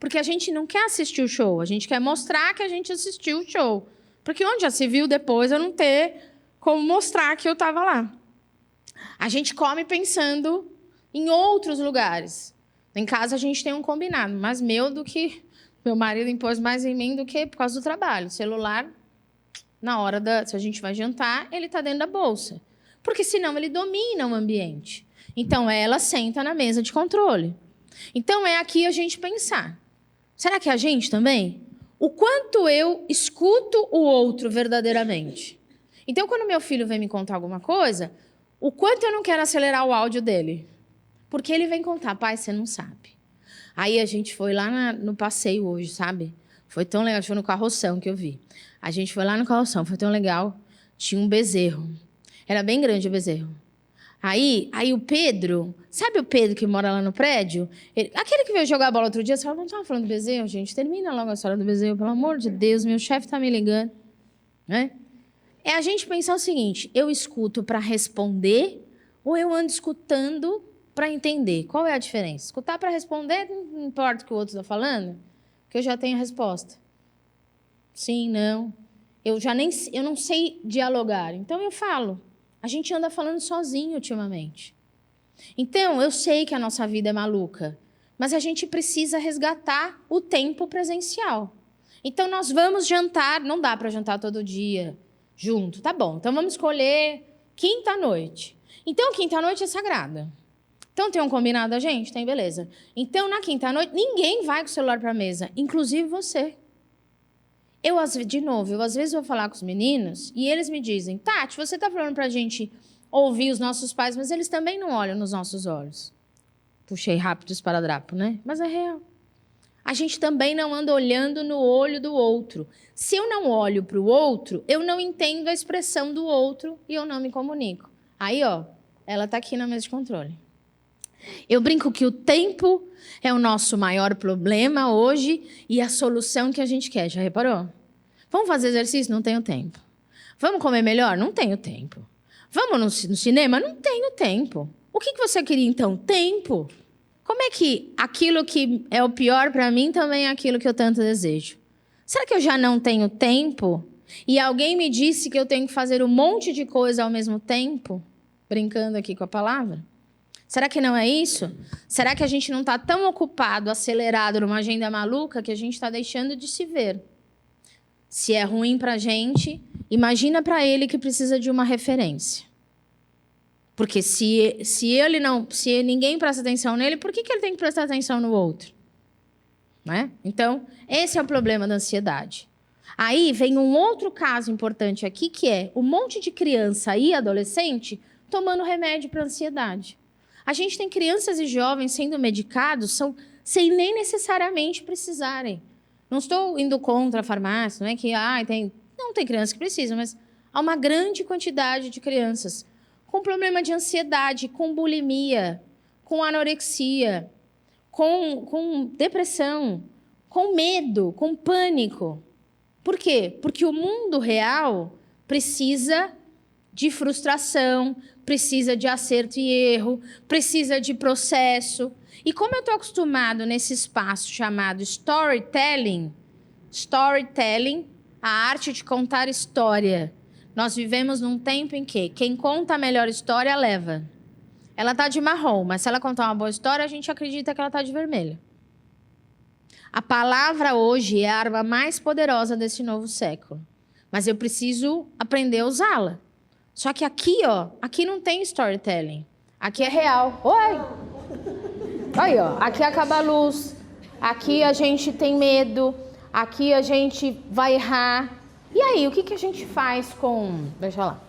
porque a gente não quer assistir o show, a gente quer mostrar que a gente assistiu o show. Porque onde já se viu depois eu não ter como mostrar que eu estava lá. A gente come pensando em outros lugares. Em casa a gente tem um combinado, mas meu marido impôs mais em mim do que por causa do trabalho. O celular, se a gente vai jantar, ele está dentro da bolsa. Porque senão ele domina o ambiente. Então ela senta na mesa de controle. Então é aqui a gente pensar. Será que a gente também? O quanto eu escuto o outro verdadeiramente? Então quando meu filho vem me contar alguma coisa, o quanto eu não quero acelerar o áudio dele? Porque ele vem contar, pai, você não sabe. Aí a gente foi lá no passeio hoje, sabe? Foi tão legal, foi no carroção que eu vi. A gente foi lá no carroção, foi tão legal. Tinha um bezerro. Era bem grande o bezerro. Aí o Pedro, sabe o Pedro que mora lá no prédio? Aquele que veio jogar bola outro dia, você fala, não estava falando do bezerro, gente? Termina logo a história do bezerro, pelo amor de Deus, meu chefe está me ligando. Né? É a gente pensar o seguinte, eu escuto para responder ou eu ando escutando para entender? Qual é a diferença? Escutar para responder, não importa o que o outro está falando, que eu já tenho a resposta. Sim, não. Eu não sei dialogar, então eu falo. A gente anda falando sozinho ultimamente. Então, eu sei que a nossa vida é maluca, mas a gente precisa resgatar o tempo presencial. Então, nós vamos jantar, não dá para jantar todo dia junto, tá bom. Então, vamos escolher quinta-noite. Então, quinta-noite é sagrada. Então, tem um combinado a gente? Tem, beleza. Então, na quinta-noite, ninguém vai com o celular para a mesa, inclusive você. Às vezes vou falar com os meninos e eles me dizem, Tati, você está falando para a gente ouvir os nossos pais, mas eles também não olham nos nossos olhos. Puxei rápido o esparadrapo, né? Mas é real. A gente também não anda olhando no olho do outro. Se eu não olho para o outro, eu não entendo a expressão do outro e eu não me comunico. Aí, ela está aqui na mesa de controle. Eu brinco que o tempo é o nosso maior problema hoje e a solução que a gente quer. Já reparou? Vamos fazer exercício? Não tenho tempo. Vamos comer melhor? Não tenho tempo. Vamos no cinema? Não tenho tempo. O que você queria, então? Tempo. Como é que aquilo que é o pior para mim também é aquilo que eu tanto desejo? Será que eu já não tenho tempo? E alguém me disse que eu tenho que fazer um monte de coisa ao mesmo tempo? Brincando aqui com a palavra. Será que não é isso? Será que a gente não está tão ocupado, acelerado numa agenda maluca que a gente está deixando de se ver? Se é ruim para a gente, imagina para ele que precisa de uma referência. Porque se ninguém presta atenção nele, por que ele tem que prestar atenção no outro? Né? Então, esse é o problema da ansiedade. Aí vem um outro caso importante aqui, que é um monte de criança e adolescente tomando remédio para ansiedade. A gente tem crianças e jovens sendo medicados sem nem necessariamente precisarem. Não estou indo contra a farmácia, não é que não tem crianças que precisam, mas há uma grande quantidade de crianças com problema de ansiedade, com bulimia, com anorexia, com depressão, com medo, com pânico. Por quê? Porque o mundo real precisa de frustração, precisa de acerto e erro, precisa de processo. E como eu estou acostumado nesse espaço chamado storytelling, a arte de contar história. Nós vivemos num tempo em que quem conta a melhor história leva. Ela está de marrom, mas se ela contar uma boa história, a gente acredita que ela está de vermelho. A palavra hoje é a arma mais poderosa desse novo século. Mas eu preciso aprender a usá-la. Só que aqui, aqui não tem storytelling. Aqui é real. Oi! Aí, aqui acaba a luz. Aqui a gente tem medo. Aqui a gente vai errar. E aí, o que a gente faz com... Deixa lá.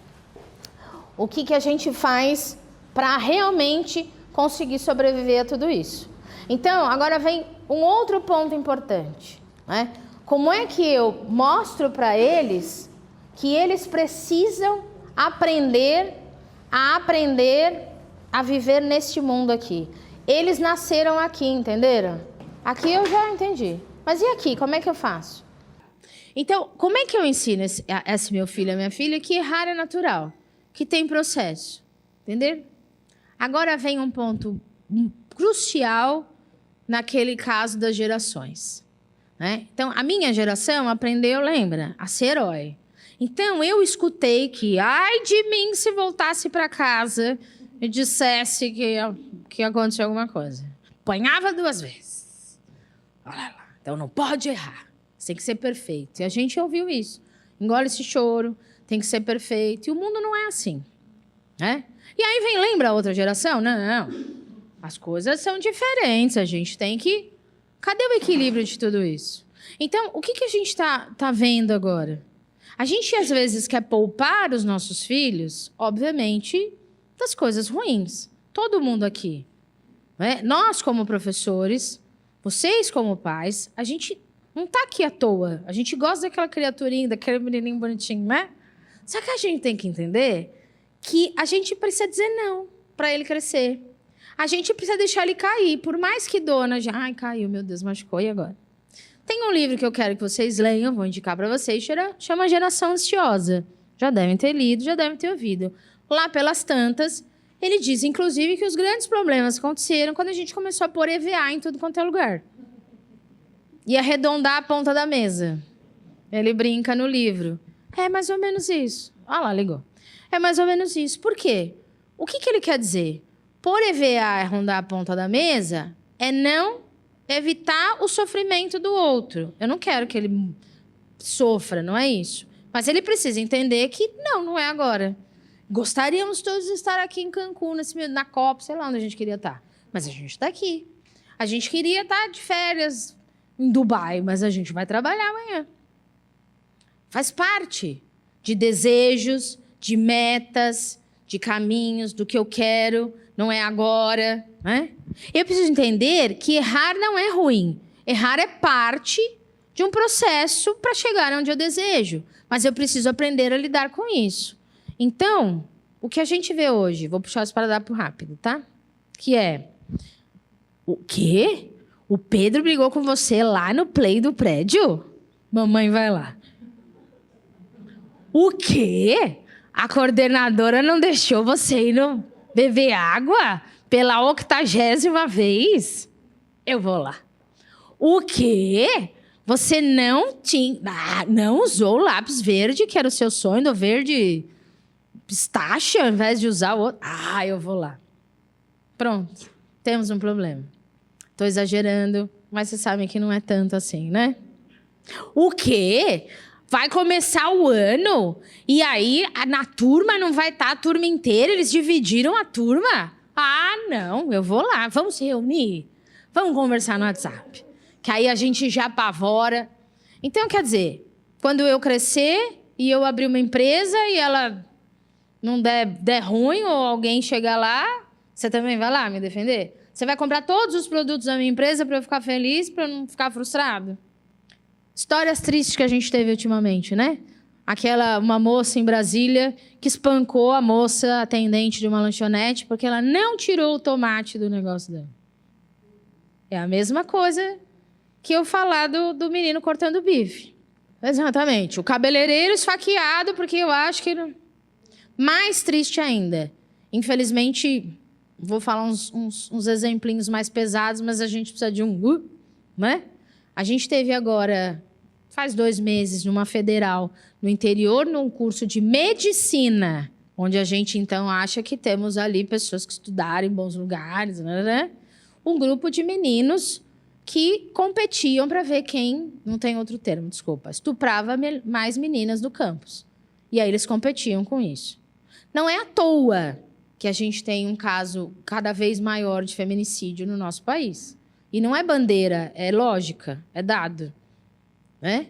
O que a gente faz para realmente conseguir sobreviver a tudo isso? Então, agora vem um outro ponto importante, né? Como é que eu mostro para eles que eles precisam aprender a viver neste mundo aqui? Eles nasceram aqui, entenderam? Aqui eu já entendi. Mas e aqui, como é que eu faço? Então, como é que eu ensino esse meu filho, a minha filha, que errar é natural, que tem processo, entendeu? Agora vem um ponto crucial naquele caso das gerações, né? Então, a minha geração aprendeu, lembra, a ser herói. Então, eu escutei que, ai de mim se voltasse para casa e dissesse que aconteceu alguma coisa. Apanhava 2 vezes. Olha lá. Então não pode errar. Você tem que ser perfeito. E a gente ouviu isso. Engole esse choro, tem que ser perfeito. E o mundo não é assim. Né? E aí lembra a outra geração? Não. As coisas são diferentes. A gente tem que... Cadê o equilíbrio de tudo isso? Então, o que a gente tá vendo agora? A gente, às vezes, quer poupar os nossos filhos, obviamente, das coisas ruins. Todo mundo aqui. Né? Nós, como professores, vocês, como pais, a gente não está aqui à toa. A gente gosta daquela criaturinha, daquele menininho bonitinho, né? Só que a gente tem que entender que a gente precisa dizer não para ele crescer. A gente precisa deixar ele cair. Por mais que dona já... Ai, caiu, meu Deus, machucou, e agora? Tem um livro que eu quero que vocês leiam, vou indicar para vocês, chama Geração Ansiosa. Já devem ter lido, já devem ter ouvido. Lá pelas tantas, ele diz, inclusive, que os grandes problemas aconteceram quando a gente começou a pôr EVA em tudo quanto é lugar. E arredondar a ponta da mesa. Ele brinca no livro. É mais ou menos isso. Ah lá, ligou. É mais ou menos isso. Por quê? O que ele quer dizer? Pôr EVA e arredondar a ponta da mesa é não evitar o sofrimento do outro. Eu não quero que ele sofra, não é isso. Mas ele precisa entender que não é agora. Gostaríamos todos de estar aqui em Cancún, na Copa, sei lá onde a gente queria estar. Mas a gente está aqui. A gente queria estar de férias em Dubai, mas a gente vai trabalhar amanhã. Faz parte de desejos, de metas, de caminhos, do que eu quero, não é agora, né? Eu preciso entender que errar não é ruim. Errar é parte de um processo para chegar onde eu desejo. Mas eu preciso aprender a lidar com isso. Então, o que a gente vê hoje... Vou puxar os paradrapos rápido, tá? Que é... O quê? O Pedro brigou com você lá no play do prédio? Mamãe vai lá. O quê? A coordenadora não deixou você ir beber água pela 80ª vez? Eu vou lá. O quê? Você não usou o lápis verde, que era o seu sonho, do verde pistache, ao invés de usar o outro? Ah, eu vou lá. Pronto. Temos um problema. Estou exagerando, mas vocês sabem que não é tanto assim, né? O quê? Vai começar o ano e aí na turma não vai estar a turma inteira? Eles dividiram a turma? Ah, não, eu vou lá. Vamos se reunir? Vamos conversar no WhatsApp. Que aí a gente já apavora. Então, quer dizer, quando eu crescer e eu abrir uma empresa e ela não der ruim ou alguém chegar lá, você também vai lá me defender? Você vai comprar todos os produtos da minha empresa para eu ficar feliz, para eu não ficar frustrado? Histórias tristes que a gente teve ultimamente, né? Uma moça em Brasília que espancou a moça atendente de uma lanchonete porque ela não tirou o tomate do negócio dela. É a mesma coisa que eu falar do menino cortando bife. Exatamente. O cabeleireiro esfaqueado porque eu acho que... Não... Mais triste ainda. Infelizmente, vou falar uns exemplinhos mais pesados, mas a gente precisa de né? A gente teve agora... Faz 2 meses, numa federal, no interior, num curso de medicina, onde a gente, então, acha que temos ali pessoas que estudaram em bons lugares, né? Um grupo de meninos que competiam para ver quem, não tem outro termo, desculpa, estuprava mais meninas do campus. E aí eles competiam com isso. Não é à toa que a gente tem um caso cada vez maior de feminicídio no nosso país. E não é bandeira, é lógica, é dado. Né?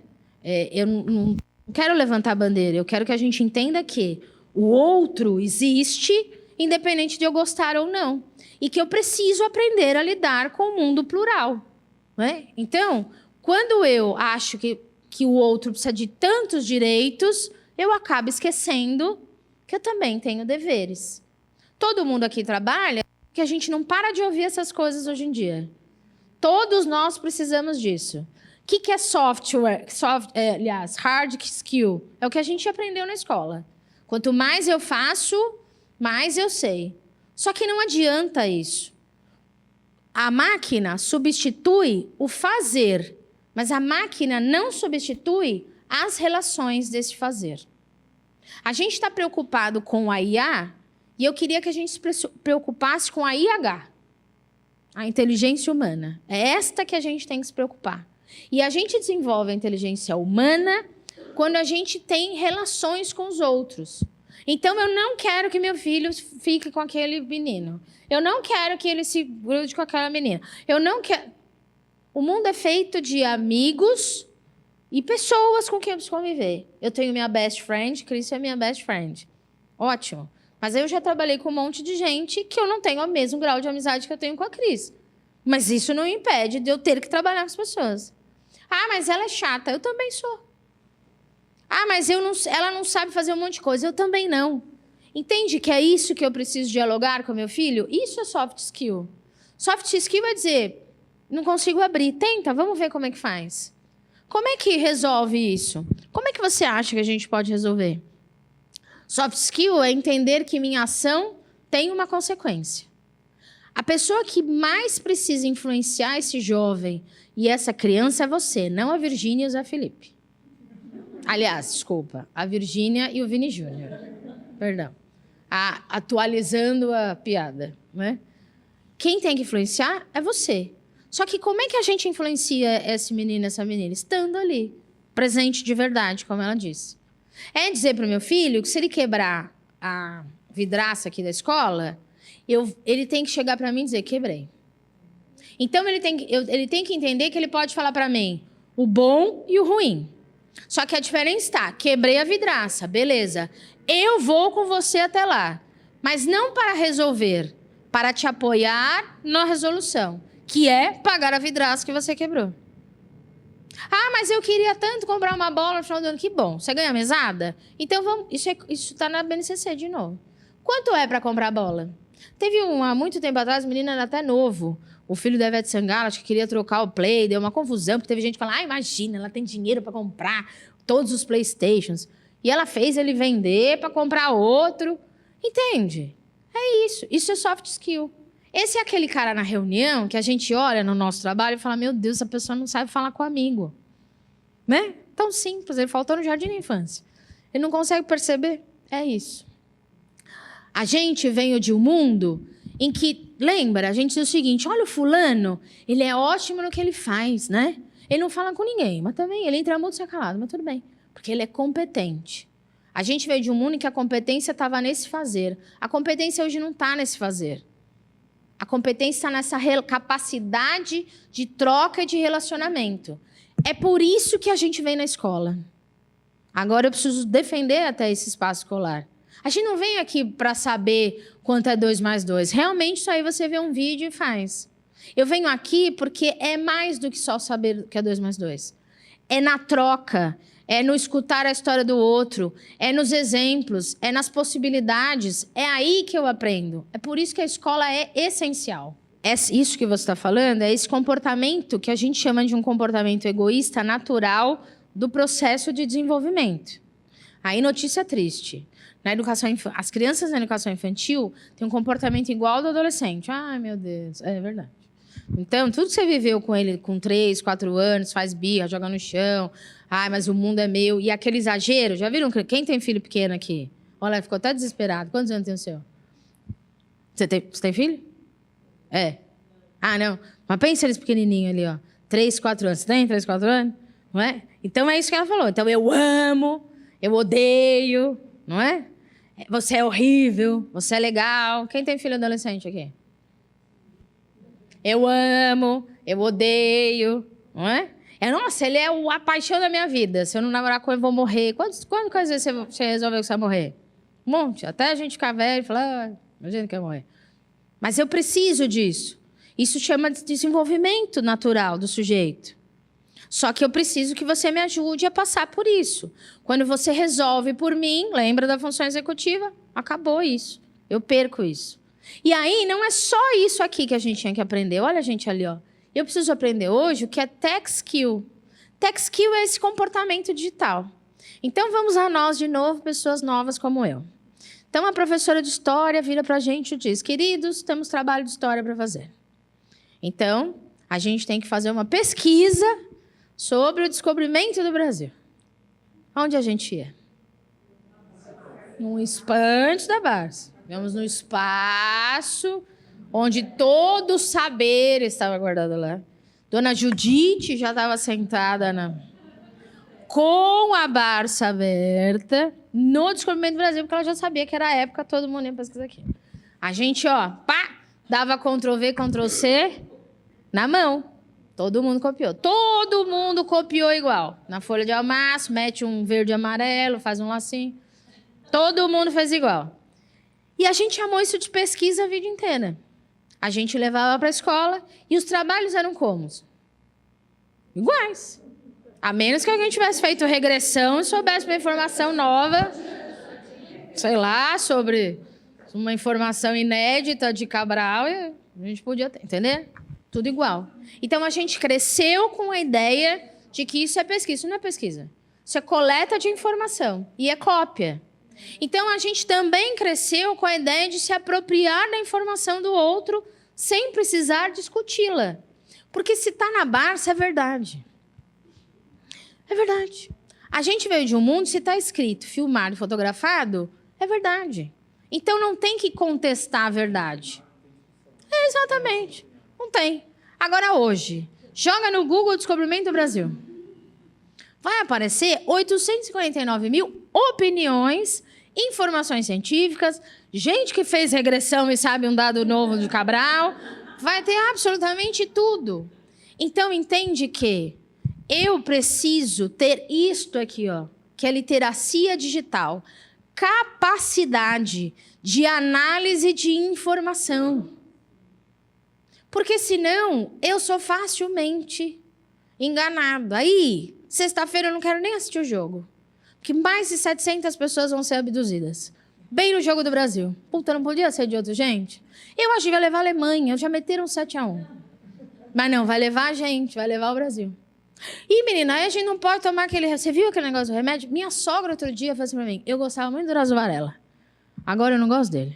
Eu não quero levantar a bandeira, eu quero que a gente entenda que o outro existe, independente de eu gostar ou não. E que eu preciso aprender a lidar com o mundo plural. Né? Então, quando eu acho que o outro precisa de tantos direitos, eu acabo esquecendo que eu também tenho deveres. Todo mundo aqui trabalha, que a gente não para de ouvir essas coisas hoje em dia. Todos nós precisamos disso. O que é software? Aliás, hard skill. É o que a gente aprendeu na escola. Quanto mais eu faço, mais eu sei. Só que não adianta isso. A máquina substitui o fazer, mas a máquina não substitui as relações desse fazer. A gente está preocupado com a IA E eu queria que a gente se preocupasse com a IH, a inteligência humana. É esta que a gente tem que se preocupar. E a gente desenvolve a inteligência humana quando a gente tem relações com os outros. Então, eu não quero que meu filho fique com aquele menino. Eu não quero que ele se grude com aquela menina. Eu não quero... O mundo é feito de amigos e pessoas com quem eu preciso conviver. Eu tenho minha best friend, Cris é minha best friend. Ótimo. Mas eu já trabalhei com um monte de gente que eu não tenho o mesmo grau de amizade que eu tenho com a Cris. Mas isso não impede de eu ter que trabalhar com as pessoas. Ah, mas ela é chata. Eu também sou. Ah, mas ela não sabe fazer um monte de coisa. Eu também não. Entende que é isso que eu preciso dialogar com meu filho? Isso é soft skill. Soft skill é dizer, não consigo abrir. Tenta, vamos ver como é que faz. Como é que resolve isso? Como é que você acha que a gente pode resolver? Soft skill é entender que minha ação tem uma consequência. A pessoa que mais precisa influenciar esse jovem e essa criança é você, não a Virgínia e o Zé Felipe. Aliás, desculpa, a Virgínia e o Vini Júnior. Perdão. Atualizando a piada, né? Quem tem que influenciar é você. Só que como é que a gente influencia esse menino, essa menina? Estando ali, presente de verdade, como ela disse. É dizer para o meu filho que se ele quebrar a vidraça aqui da escola, ele tem que chegar para mim e dizer, quebrei. Então, ele tem que entender que ele pode falar para mim o bom e o ruim. Só que a diferença está, quebrei a vidraça, beleza. Eu vou com você até lá. Mas não para resolver, para te apoiar na resolução, que é pagar a vidraça que você quebrou. Ah, mas eu queria tanto comprar uma bola no final do ano. Que bom, você ganha mesada? Então, vamos. Isso está na BNCC de novo. Quanto é para comprar a bola? Teve há muito tempo atrás, o menino era até novo. O filho da Ivete Sangalo, acho que queria trocar o Play, deu uma confusão, porque teve gente que falou, imagina, ela tem dinheiro para comprar todos os PlayStations. E ela fez ele vender para comprar outro. Entende? É isso. Isso é soft skill. Esse é aquele cara na reunião que a gente olha no nosso trabalho e fala, meu Deus, essa pessoa não sabe falar com amigo. Né? Tão simples, ele faltou no jardim da infância. Ele não consegue perceber. É isso. A gente veio de um mundo em que, lembra, a gente diz o seguinte, olha o fulano, ele é ótimo no que ele faz, né? Ele não fala com ninguém, mas também ele entra muito calado, mas tudo bem, porque ele é competente. A gente veio de um mundo em que a competência estava nesse fazer. A competência hoje não está nesse fazer. A competência está nessa capacidade de troca e de relacionamento. É por isso que a gente vem na escola. Agora eu preciso defender até esse espaço escolar. A gente não vem aqui para saber quanto é 2 mais 2. Realmente, isso aí você vê um vídeo e faz. Eu venho aqui porque é mais do que só saber o que é 2 mais 2. É na troca, é no escutar a história do outro, é nos exemplos, é nas possibilidades. É aí que eu aprendo. É por isso que a escola é essencial. Isso que você está falando é esse comportamento que a gente chama de um comportamento egoísta natural do processo de desenvolvimento. Aí, notícia triste. Na educação as crianças na educação infantil têm um comportamento igual ao do adolescente. Ai, meu Deus, é verdade. Então, tudo que você viveu com ele com 3, 4 anos, faz birra, joga no chão. Ai, mas o mundo é meu. E aquele exagero, já viram? Quem tem filho pequeno aqui? Olha, ficou até desesperado. Quantos anos tem o seu? Você tem filho? É. Ah, não. Mas pensa eles pequenininhos ali, ó. 3, 4 anos. Você tem 3, 4 anos? Não é? Então, é isso que ela falou. Então, eu amo, eu odeio, não é? Você é horrível, você é legal. Quem tem filho adolescente aqui? Eu amo, eu odeio, não é? Nossa, ele é a paixão da minha vida. Se eu não namorar com ele, eu vou morrer. Quantas vezes você resolveu que você vai morrer? Um monte. Até a gente ficar velho e falar, imagina que eu morrer. Mas eu preciso disso. Isso chama de desenvolvimento natural do sujeito. Só que eu preciso que você me ajude a passar por isso. Quando você resolve por mim, lembra da função executiva? Acabou isso. Eu perco isso. E aí, não é só isso aqui que a gente tinha que aprender. Olha a gente ali, ó. Eu preciso aprender hoje o que é tech skill. Tech skill é esse comportamento digital. Então, vamos a nós de novo, pessoas novas como eu. Então, a professora de história vira para a gente e diz, queridos, temos trabalho de história para fazer. Então, a gente tem que fazer uma pesquisa sobre o descobrimento do Brasil. Onde a gente ia? No antes da Barça. Estivemos no espaço onde todo o saber estava guardado lá. Dona Judite já estava sentada com a Barça aberta no Descobrimento do Brasil, porque ela já sabia que era a época, todo mundo ia pesquisar aqui. A gente, dava Ctrl+V, Ctrl+C na mão. Todo mundo copiou. Todo mundo copiou igual. Na folha de almaço, mete um verde e amarelo, faz um lacinho. Todo mundo fez igual. E a gente chamou isso de pesquisa a vida inteira. A gente levava para a escola e os trabalhos eram como? Iguais. A menos que alguém tivesse feito regressão e soubesse uma informação nova, sei lá, sobre uma informação inédita de Cabral, a gente podia ter, entendeu? Tudo igual. Então, a gente cresceu com a ideia de que isso é pesquisa. Isso não é pesquisa. Isso é coleta de informação e é cópia. Então, a gente também cresceu com a ideia de se apropriar da informação do outro sem precisar discuti-la. Porque se está na Barça, é verdade. É verdade. A gente veio de um mundo, se está escrito, filmado, fotografado, é verdade. Então, não tem que contestar a verdade. É, exatamente. Não tem. Agora, hoje, joga no Google Descobrimento do Brasil. Vai aparecer 849 mil opiniões, informações científicas, gente que fez regressão e sabe um dado novo de Cabral. Vai ter absolutamente tudo. Então, entende que eu preciso ter isto aqui, que é literacia digital. Capacidade de análise de informação. Porque, senão, eu sou facilmente enganado. Aí, sexta-feira, eu não quero nem assistir o jogo. Porque mais de 700 pessoas vão ser abduzidas. Bem no jogo do Brasil. Puta, não podia ser de outro, gente? Eu acho que vai levar a Alemanha. Já meteram 7-1. Mas não, vai levar a gente, vai levar o Brasil. E, menina, aí a gente não pode tomar aquele... Você viu aquele negócio do remédio? Minha sogra, outro dia, falou assim pra mim, eu gostava muito do Drauzio Varela. Agora eu não gosto dele.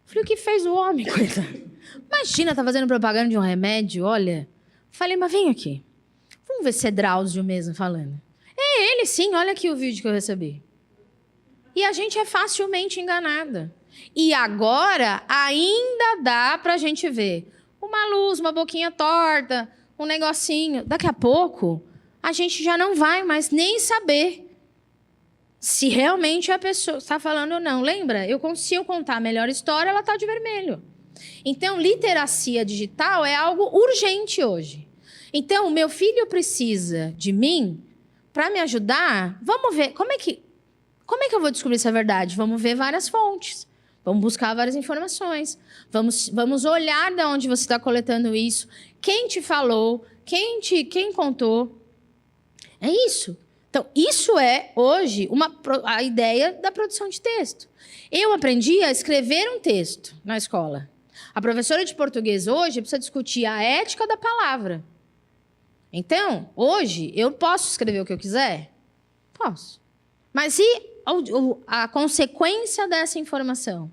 Falei, o que fez o homem, coitado? Imagina, tá fazendo propaganda de um remédio, olha. Falei, mas vem aqui. Vamos ver se é Drauzio mesmo falando. É ele, sim, olha aqui o vídeo que eu recebi. E a gente é facilmente enganada. E agora, ainda dá pra gente ver uma luz, uma boquinha torta, um negocinho. Daqui a pouco, a gente já não vai mais nem saber se realmente a pessoa está falando ou não. Lembra? Se eu contar a melhor história, ela está de vermelho. Então, literacia digital é algo urgente hoje. Então, o meu filho precisa de mim para me ajudar. Vamos ver, como é que eu vou descobrir se é verdade? Vamos ver várias fontes. Vamos buscar várias informações. Vamos olhar de onde você está coletando isso. Quem te falou? Quem contou? É isso. Então, isso é, hoje, a ideia da produção de texto. Eu aprendi a escrever um texto na escola. A professora de português hoje precisa discutir a ética da palavra. Então, hoje, eu posso escrever o que eu quiser? Posso. Mas e a consequência dessa informação?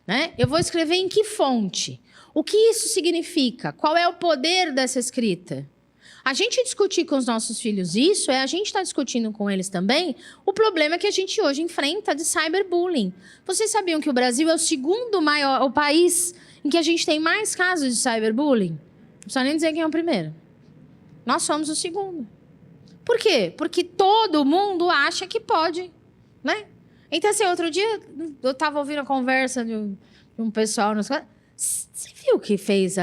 Né? Eu vou escrever em que fonte? O que isso significa? Qual é o poder dessa escrita? A gente discutir com os nossos filhos isso, a gente está discutindo com eles também o problema que a gente hoje enfrenta de cyberbullying. Vocês sabiam que o Brasil é o segundo maior, o país em que a gente tem mais casos de cyberbullying? Não precisa nem dizer quem é o primeiro. Nós somos o segundo. Por quê? Porque todo mundo acha que pode, né? Então, assim, outro dia eu estava ouvindo a conversa de um pessoal... Você viu que fez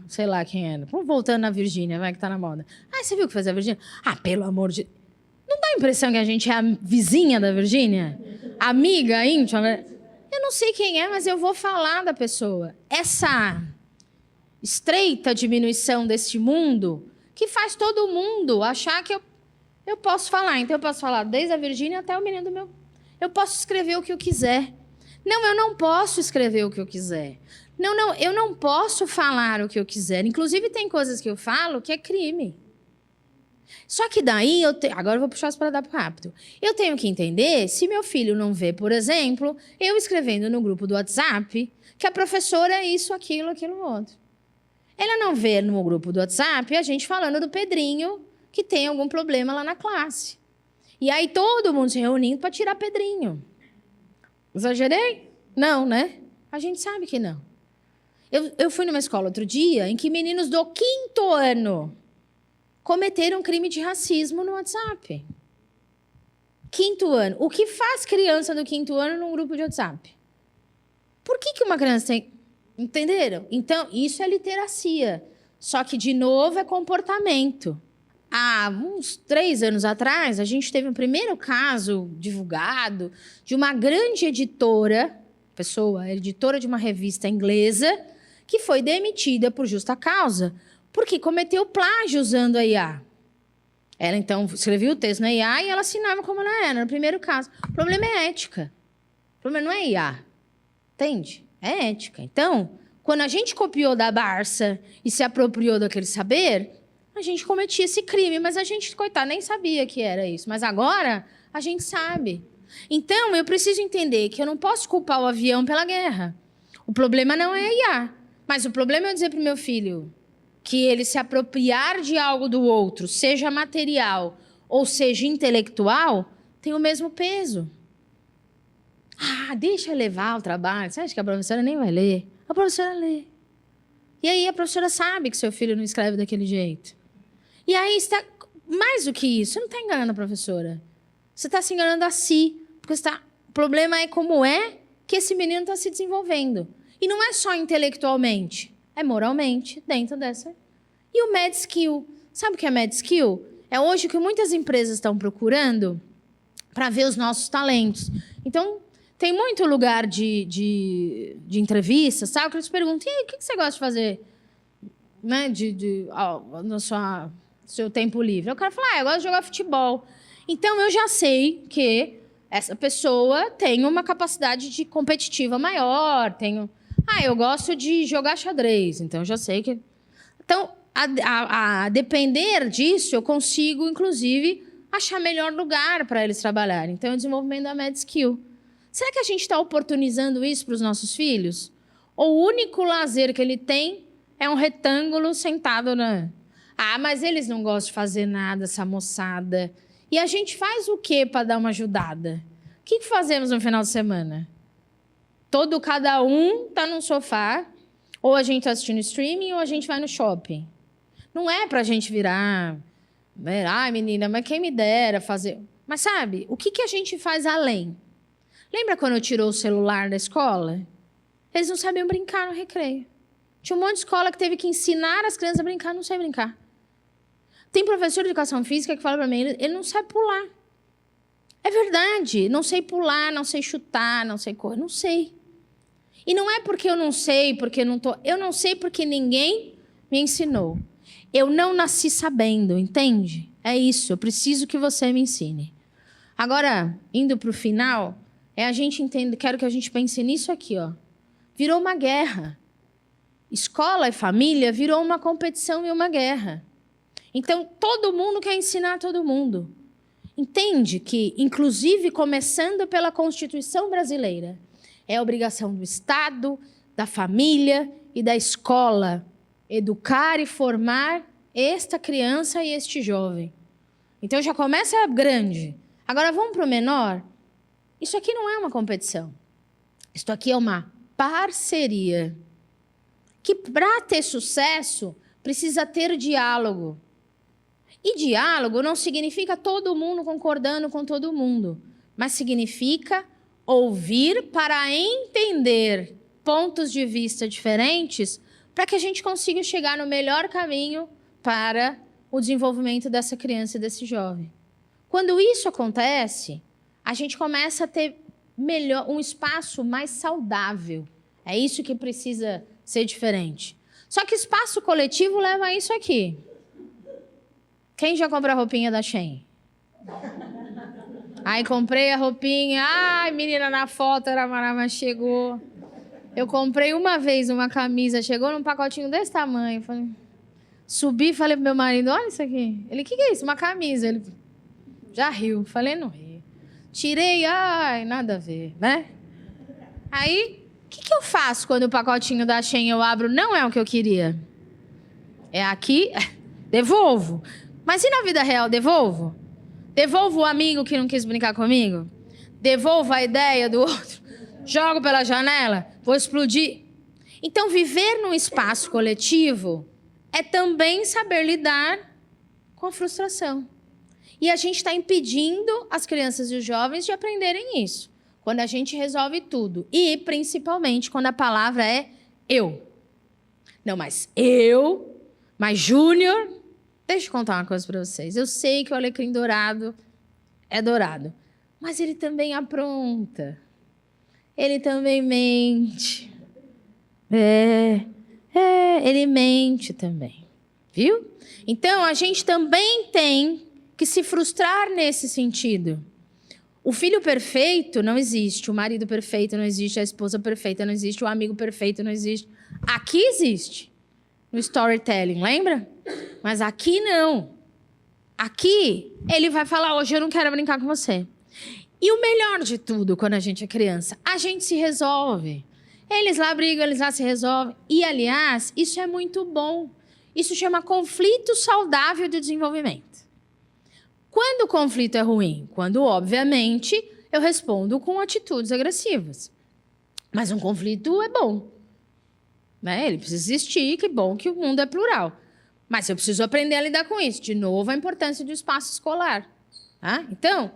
sei lá quem era? Vamos voltando na Virgínia, vai que tá na moda. Você viu que fez a Virgínia? Pelo amor de... Não dá a impressão que a gente é a vizinha da Virgínia? Amiga, íntima? Eu não sei quem é, mas eu vou falar da pessoa. Essa estreita diminuição deste mundo que faz todo mundo achar que eu posso falar. Então, eu posso falar desde a Virgínia até o menino do meu... Eu posso escrever o que eu quiser. Não, eu não posso escrever o que eu quiser. Não, eu não posso falar o que eu quiser. Inclusive, tem coisas que eu falo que é crime. Só que daí, agora eu vou puxar as paradas rápido. Eu tenho que entender se meu filho não vê, por exemplo, eu escrevendo no grupo do WhatsApp que a professora é isso, aquilo, outro. Ela não vê no grupo do WhatsApp a gente falando do Pedrinho que tem algum problema lá na classe. E aí todo mundo se reunindo para tirar Pedrinho. Exagerei? Não, né? A gente sabe que não. Eu fui numa escola outro dia em que meninos do 5º ano cometeram crime de racismo no WhatsApp. 5º ano. O que faz criança do 5º ano num grupo de WhatsApp? Por que uma criança tem... Entenderam? Então, isso é literacia. Só que, de novo, é comportamento. Há uns 3 anos atrás, a gente teve um primeiro caso divulgado de uma grande editora, editora de uma revista inglesa, que foi demitida por justa causa, porque cometeu plágio usando a IA. Ela, então, escrevia o texto na IA e ela assinava como ela era, no primeiro caso. O problema é ética. O problema não é IA. Entende? É ética. Então, quando a gente copiou da Barça e se apropriou daquele saber, a gente cometia esse crime, mas a gente, coitado, nem sabia que era isso. Mas agora, a gente sabe. Então, eu preciso entender que eu não posso culpar o avião pela guerra. O problema não é a IA. Mas o problema é eu dizer para o meu filho que ele se apropriar de algo do outro, seja material ou seja intelectual, tem o mesmo peso. Ah, deixa eu levar o trabalho. Você acha que a professora nem vai ler? A professora lê. E aí a professora sabe que seu filho não escreve daquele jeito. E aí, está mais do que isso, você não está enganando a professora. Você está se enganando a si. Porque o problema é como é que esse menino está se desenvolvendo. E não é só intelectualmente, é moralmente dentro dessa. E o Mad Skill. Sabe o que é Mad Skill? É hoje o que muitas empresas estão procurando para ver os nossos talentos. Então, tem muito lugar de entrevista, sabe? Que eles perguntam, e aí, o que você gosta de fazer, né? No seu tempo livre? O cara fala, eu gosto de jogar futebol. Então, eu já sei que essa pessoa tem uma capacidade de competitiva maior. Eu gosto de jogar xadrez. Então, eu já sei que... Então, a depender disso, eu consigo, inclusive, achar melhor lugar para eles trabalharem. Então, é o desenvolvimento da Mad Skill. Será que a gente está oportunizando isso para os nossos filhos? Ou o único lazer que ele tem é um retângulo sentado na... mas eles não gostam de fazer nada, essa moçada. E a gente faz o quê para dar uma ajudada? O que fazemos no final de semana? Cada um está num sofá, ou a gente está assistindo streaming, ou a gente vai no shopping. Não é para a gente virar... menina, mas quem me dera fazer... Mas sabe, o que a gente faz além? Lembra quando tirou o celular da escola? Eles não sabiam brincar no recreio. Tinha um monte de escola que teve que ensinar as crianças a brincar, não sei brincar. Tem professor de educação física que fala para mim, ele não sabe pular. É verdade, não sei pular, não sei chutar, não sei correr, não sei. E não é porque eu não sei, porque não tô... Eu não sei porque ninguém me ensinou. Eu não nasci sabendo, entende? É isso, eu preciso que você me ensine. Agora, indo para o final... a gente entende, quero que a gente pense nisso aqui, ó. Virou uma guerra. Escola e família virou uma competição e uma guerra. Então, todo mundo quer ensinar todo mundo. Entende que, inclusive, começando pela Constituição brasileira, é obrigação do Estado, da família e da escola educar e formar esta criança e este jovem. Então, já começa grande. Agora, vamos para o menor? Isso aqui não é uma competição. Isso aqui é uma parceria. Que, para ter sucesso, precisa ter diálogo. E diálogo não significa todo mundo concordando com todo mundo, mas significa ouvir para entender pontos de vista diferentes para que a gente consiga chegar no melhor caminho para o desenvolvimento dessa criança e desse jovem. Quando isso acontece... a gente começa a ter um espaço mais saudável. É isso que precisa ser diferente. Só que espaço coletivo leva a isso aqui. Quem já comprou a roupinha da Shein? Aí comprei a roupinha. Ai, menina, na foto era maravilhosa, mas chegou. Eu comprei uma vez uma camisa, chegou num pacotinho desse tamanho. Subi e falei pro meu marido, olha isso aqui. Ele, o que é isso? Uma camisa. Ele já riu. Falei, não ri. Tirei, nada a ver, né? Aí, o que eu faço quando o pacotinho da Shein eu abro não é o que eu queria? É aqui, devolvo. Mas e na vida real, devolvo? Devolvo o amigo que não quis brincar comigo? Devolvo a ideia do outro? Jogo pela janela? Vou explodir? Então, viver num espaço coletivo é também saber lidar com a frustração. E a gente está impedindo as crianças e os jovens de aprenderem isso. Quando a gente resolve tudo. E, principalmente, quando a palavra é eu. Não, mas eu, mas Júnior... Deixa eu contar uma coisa para vocês. Eu sei que o alecrim dourado é dourado. Mas ele também apronta. Ele também mente. Ele mente também. Viu? Então, a gente também tem que se frustrar nesse sentido. O filho perfeito não existe, o marido perfeito não existe, a esposa perfeita não existe, o amigo perfeito não existe. Aqui existe, no storytelling, lembra? Mas aqui não. Aqui, ele vai falar, hoje eu não quero brincar com você. E o melhor de tudo, quando a gente é criança, a gente se resolve. Eles lá brigam, eles lá se resolvem. E, aliás, isso é muito bom. Isso chama conflito saudável de desenvolvimento. Quando o conflito é ruim? Quando, obviamente, eu respondo com atitudes agressivas. Mas um conflito é bom. Né? Ele precisa existir, que bom que o mundo é plural. Mas eu preciso aprender a lidar com isso. De novo, a importância do espaço escolar. Tá? Então,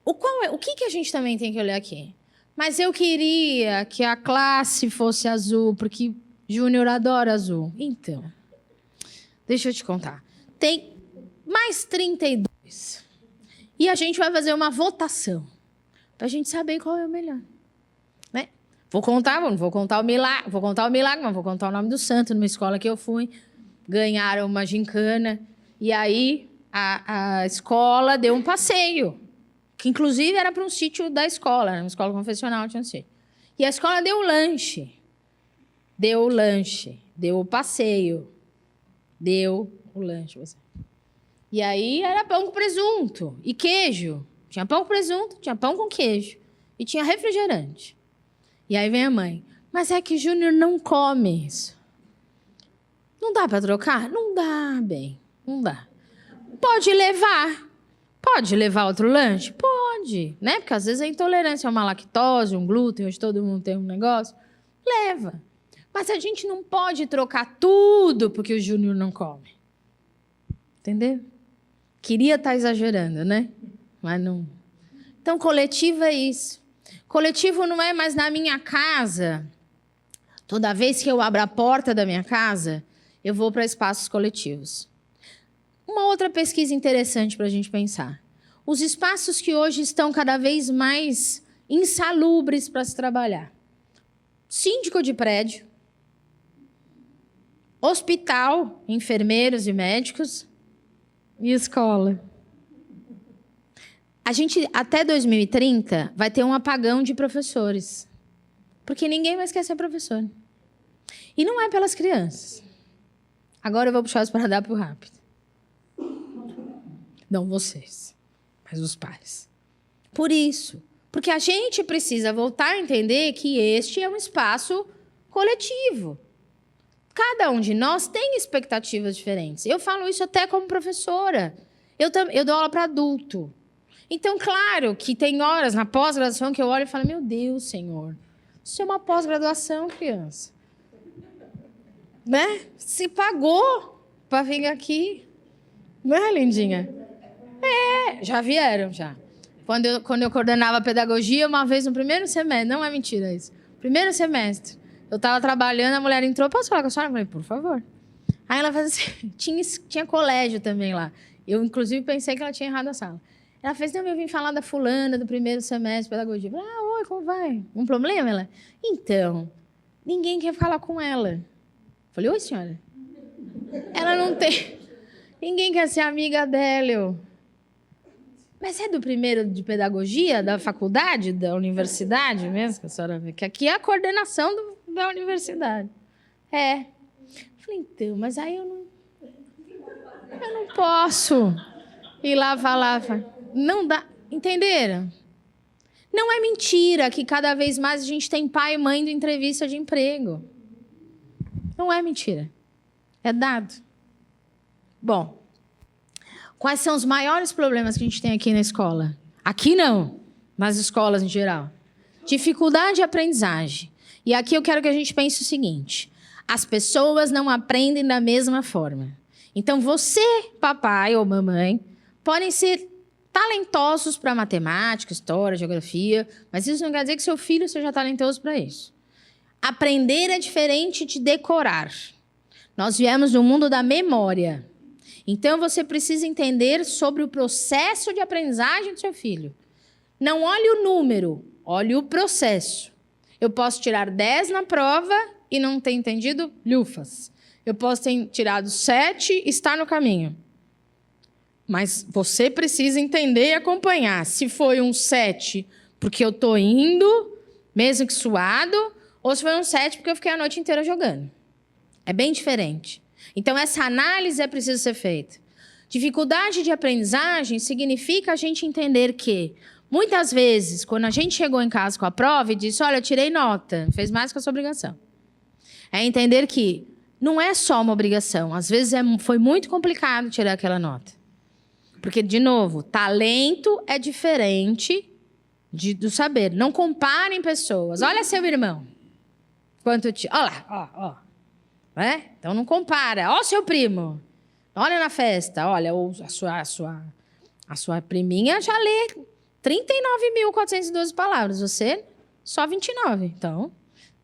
o que a gente também tem que olhar aqui? Mas eu queria que a classe fosse azul, porque Júnior adora azul. Então, deixa eu te contar. Tem mais 32. E a gente vai fazer uma votação para a gente saber qual é o melhor. Né? Não vou contar o milagre, mas vou contar o nome do santo numa escola que eu fui. Ganharam uma gincana. E aí a escola deu um passeio. Que inclusive era para um sítio da escola, uma escola confessional tinha um sítio. E a escola deu o lanche, deu o passeio, deu o lanche. E aí era pão com presunto e queijo. Tinha pão com presunto, tinha pão com queijo e tinha refrigerante. E aí vem a mãe, mas é que Júnior não come isso. Não dá para trocar? Não dá, bem, não dá. Pode levar outro lanche? Pode, né? Porque às vezes a intolerância é uma lactose, um glúten, hoje todo mundo tem um negócio. Leva. Mas a gente não pode trocar tudo porque o Júnior não come. Entendeu? Queria estar exagerando, né? Mas não. Então, coletivo é isso. Coletivo não é mais na minha casa. Toda vez que eu abro a porta da minha casa, eu vou para espaços coletivos. Uma outra pesquisa interessante para a gente pensar. Os espaços que hoje estão cada vez mais insalubres para se trabalhar. Síndico de prédio, hospital, enfermeiros e médicos e escola. A gente, até 2030, vai ter um apagão de professores. Porque ninguém mais quer ser professor. E não é pelas crianças. Agora eu vou puxar os paradápio rápido. Não vocês, mas os pais. Por isso. Porque a gente precisa voltar a entender que este é um espaço coletivo. Cada um de nós tem expectativas diferentes. Eu falo isso até como professora. Eu dou aula para adulto. Então, claro que tem horas na pós-graduação que eu olho e falo, meu Deus, Senhor, isso é uma pós-graduação, criança. Né? Se pagou para vir aqui. Não é, lindinha? Já vieram, já. Quando eu coordenava pedagogia, uma vez no primeiro semestre, não é mentira isso, primeiro semestre, eu estava trabalhando, a mulher entrou, posso falar com a senhora? Eu falei, por favor. Aí ela fez assim, tinha colégio também lá. Eu, inclusive, pensei que ela tinha errado a sala. Ela fez, não, eu vim falar da fulana do primeiro semestre de pedagogia. Eu falei, oi, como vai? Um problema? Ela, então, ninguém quer falar com ela. Eu falei, oi, senhora. Ela não tem... Ninguém quer ser amiga dela. Mas é do primeiro de pedagogia, da faculdade, da universidade mesmo, que a senhora vê? Que aqui é a coordenação da universidade. É. Falei, então, mas aí eu não posso ir lá falar. Não dá. Entenderam? Não é mentira que cada vez mais a gente tem pai e mãe de entrevista de emprego. Não é mentira. É dado. Bom, quais são os maiores problemas que a gente tem aqui na escola? Aqui não, nas escolas em geral. Dificuldade de aprendizagem. E aqui eu quero que a gente pense o seguinte: as pessoas não aprendem da mesma forma. Então, você, papai ou mamãe, podem ser talentosos para matemática, história, geografia, mas isso não quer dizer que seu filho seja talentoso para isso. Aprender é diferente de decorar. Nós viemos do mundo da memória. Então, você precisa entender sobre o processo de aprendizagem do seu filho. Não olhe o número, olhe o processo. Eu posso tirar 10 na prova e não ter entendido lufas. Eu posso ter tirado 7 e estar no caminho. Mas você precisa entender e acompanhar. Se foi um 7 porque eu estou indo, mesmo que suado, ou se foi um 7 porque eu fiquei a noite inteira jogando. É bem diferente. Então, essa análise é preciso ser feita. Dificuldade de aprendizagem significa a gente entender que, muitas vezes, quando a gente chegou em casa com a prova e disse, olha, eu tirei nota, fez mais que a sua obrigação. É entender que não é só uma obrigação. Às vezes foi muito complicado tirar aquela nota. Porque, de novo, talento é diferente do saber. Não comparem pessoas. Olha seu irmão. Olha lá, ó. É? Então, não compara. Olha o seu primo. Olha na festa. Olha, a sua priminha já lê 39.412 palavras. Você, só 29. Então,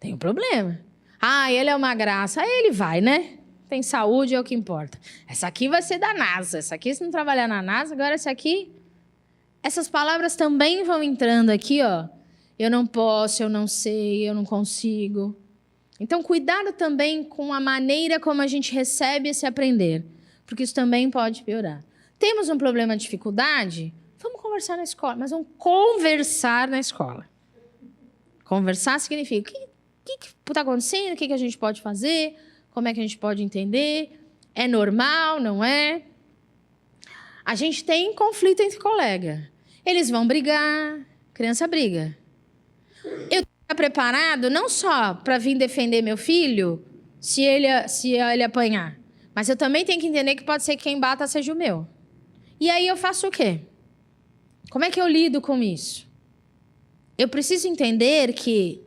tem um problema. Ah, ele é uma graça. Aí ele vai, né? Tem saúde, é o que importa. Essa aqui vai ser da NASA. Essa aqui, se não trabalhar na NASA, agora essa aqui... Essas palavras também vão entrando aqui, ó. Eu não posso, eu não sei, eu não consigo. Então, cuidado também com a maneira como a gente recebe esse aprender, porque isso também pode piorar. Temos um problema de dificuldade? Vamos conversar na escola, mas vamos conversar na escola. Conversar significa o que está acontecendo, o que a gente pode fazer, como é que a gente pode entender, é normal, não é? A gente tem conflito entre colegas. Eles vão brigar, criança briga. Eu estou preparado não só para vir defender meu filho se ele apanhar, mas eu também tenho que entender que pode ser que quem bata seja o meu. E aí eu faço o quê? Como é que eu lido com isso? Eu preciso entender que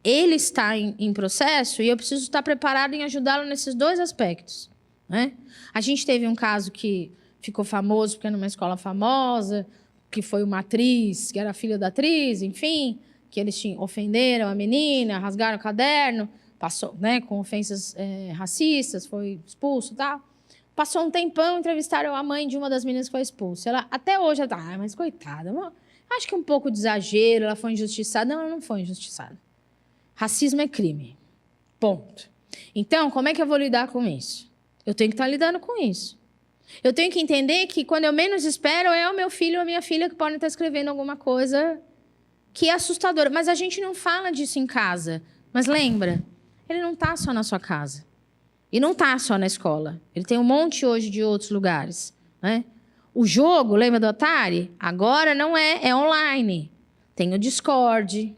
ele está em processo e eu preciso estar preparado em ajudá-lo nesses dois aspectos, né? A gente teve um caso que ficou famoso porque era numa escola famosa, que foi uma atriz, que era filha da atriz, enfim, que eles ofenderam a menina, rasgaram o caderno, passou, né, com ofensas racistas, foi expulso e tal. Passou um tempão, entrevistaram a mãe de uma das meninas que foi expulsa. Ela, até hoje, ela tá, mas coitada, acho que um pouco de exagero, ela foi injustiçada. Não, ela não foi injustiçada. Racismo é crime. Ponto. Então, como é que eu vou lidar com isso? Eu tenho que estar lidando com isso. Eu tenho que entender que, quando eu menos espero, é o meu filho ou a minha filha que podem estar escrevendo alguma coisa que é assustadora. Mas a gente não fala disso em casa. Mas lembra, ele não está só na sua casa. E não está só na escola. Ele tem um monte hoje de outros lugares, né? O jogo, lembra do Atari? Agora não é online. Tem o Discord.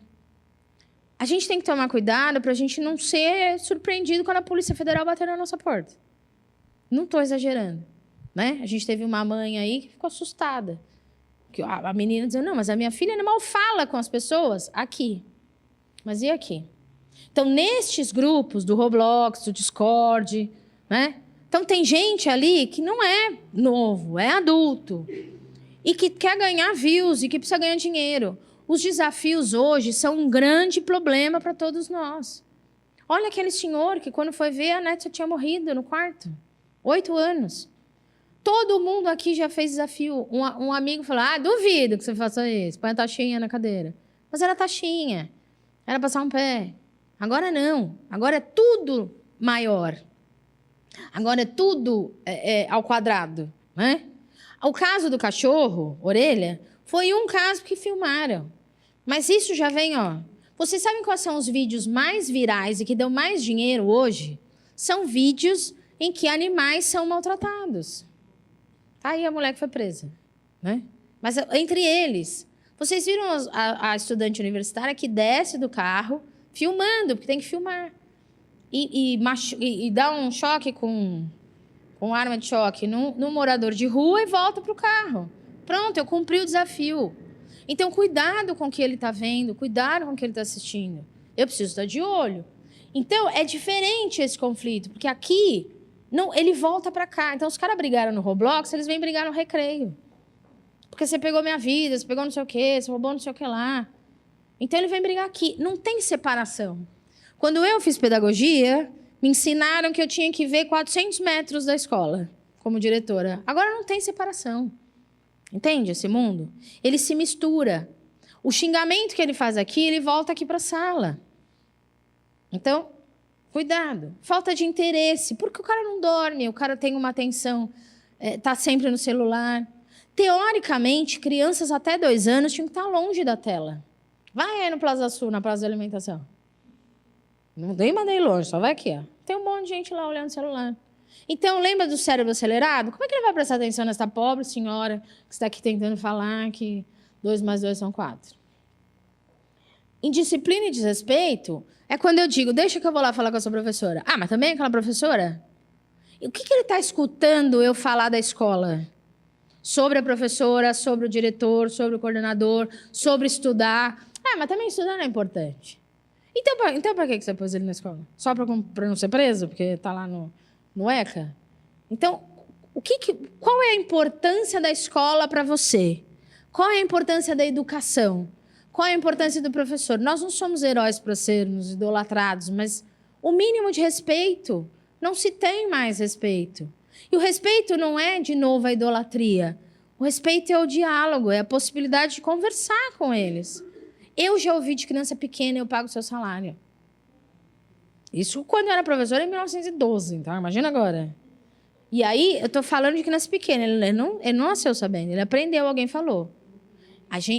A gente tem que tomar cuidado para a gente não ser surpreendido quando a Polícia Federal bater na nossa porta. Não estou exagerando, né? A gente teve uma mãe aí que ficou assustada. Que a menina dizendo, não, mas a minha filha mal fala com as pessoas aqui. Mas e aqui? Então, nestes grupos do Roblox, do Discord, né? Então, tem gente ali que não é novo, é adulto. E que quer ganhar views e que precisa ganhar dinheiro. Os desafios hoje são um grande problema para todos nós. Olha aquele senhor que, quando foi ver, a neta já tinha morrido no quarto. 8 anos. Todo mundo aqui já fez desafio. Um amigo falou, duvido que você faça isso. Põe a taxinha na cadeira. Mas era taxinha. Era passar um pé. Agora não. Agora é tudo maior. Agora é tudo ao quadrado, né? O caso do cachorro, orelha, foi um caso que filmaram. Mas isso já vem, ó. Vocês sabem quais são os vídeos mais virais e que dão mais dinheiro hoje? São vídeos em que animais são maltratados. Aí a mulher que foi presa, né? Mas entre eles, vocês viram a estudante universitária que desce do carro filmando, porque tem que filmar. E dá um choque com arma de choque no morador de rua e volta para o carro. Pronto, eu cumpri o desafio. Então, cuidado com o que ele está vendo, cuidado com o que ele está assistindo. Eu preciso estar de olho. Então, é diferente esse conflito, porque aqui, não, ele volta para cá. Então, os caras brigaram no Roblox, eles vêm brigar no recreio. Porque você pegou minha vida, você pegou não sei o quê, você roubou não sei o que lá. Então, ele vem brigar aqui. Não tem separação. Quando eu fiz pedagogia, me ensinaram que eu tinha que ver 400 metros da escola, como diretora. Agora não tem separação. Entende esse mundo? Ele se mistura. O xingamento que ele faz aqui, ele volta aqui para a sala. Então, cuidado. Falta de interesse. Porque o cara não dorme, o cara tem uma atenção, está sempre no celular. Teoricamente, crianças até 2 anos tinham que estar longe da tela. Vai aí no Plaza Sul, na praça de alimentação. Não nem mandei longe, só vai aqui, ó. Tem um monte de gente lá olhando o celular. Então, lembra do cérebro acelerado? Como é que ele vai prestar atenção nessa pobre senhora que está aqui tentando falar que 2 mais 2 são 4? Indisciplina e desrespeito é quando eu digo, deixa que eu vou lá falar com a sua professora. Ah, mas também aquela professora? E o que ele está escutando eu falar da escola? Sobre a professora, sobre o diretor, sobre o coordenador, sobre estudar. Ah, mas também estudar não é importante. Então para que você pôs ele na escola? Só para não ser preso, porque está lá no ECA? Então, qual é a importância da escola para você? Qual é a importância da educação? Qual é a importância do professor? Nós não somos heróis para sermos idolatrados, mas o mínimo de respeito, não se tem mais respeito. E o respeito não é, de novo, a idolatria. O respeito é o diálogo, é a possibilidade de conversar com eles. Eu já ouvi de criança pequena, eu pago o seu salário. Isso quando eu era professora em 1912, então imagina agora. E aí, eu estou falando de criança pequena, ele não nasceu sabendo, ele aprendeu, alguém falou.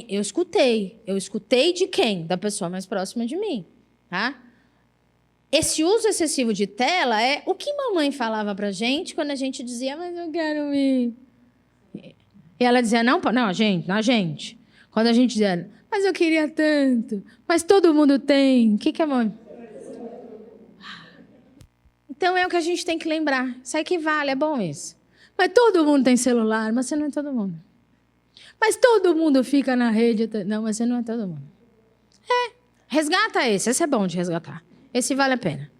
Eu escutei de quem? Da pessoa mais próxima de mim. Tá? Esse uso excessivo de tela é o que mamãe falava pra gente quando a gente dizia, mas eu quero ir. E ela dizia, não, a gente. Quando a gente dizia, mas eu queria tanto, mas todo mundo tem. O que é mãe? Então é o que a gente tem que lembrar. Isso equivale, é bom isso. Mas todo mundo tem celular, mas você não é todo mundo. Mas todo mundo fica na rede. Não, mas você não é todo mundo. Resgata esse é bom de resgatar. Esse vale a pena.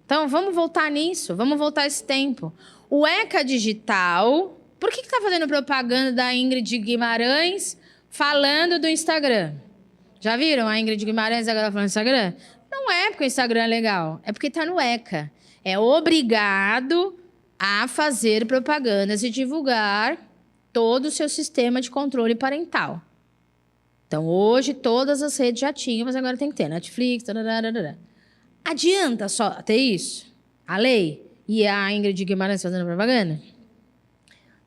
Então, vamos voltar nisso, vamos voltar a esse tempo. O ECA Digital, por que está fazendo propaganda da Ingrid Guimarães falando do Instagram? Já viram a Ingrid Guimarães agora falando do Instagram? Não é porque o Instagram é legal, é porque está no ECA. É obrigado a fazer propagandas e divulgar todo o seu sistema de controle parental. Então, hoje, todas as redes já tinham, mas agora tem que ter Netflix, tararara. Adianta só ter isso? A lei? E a Ingrid Guimarães fazendo propaganda?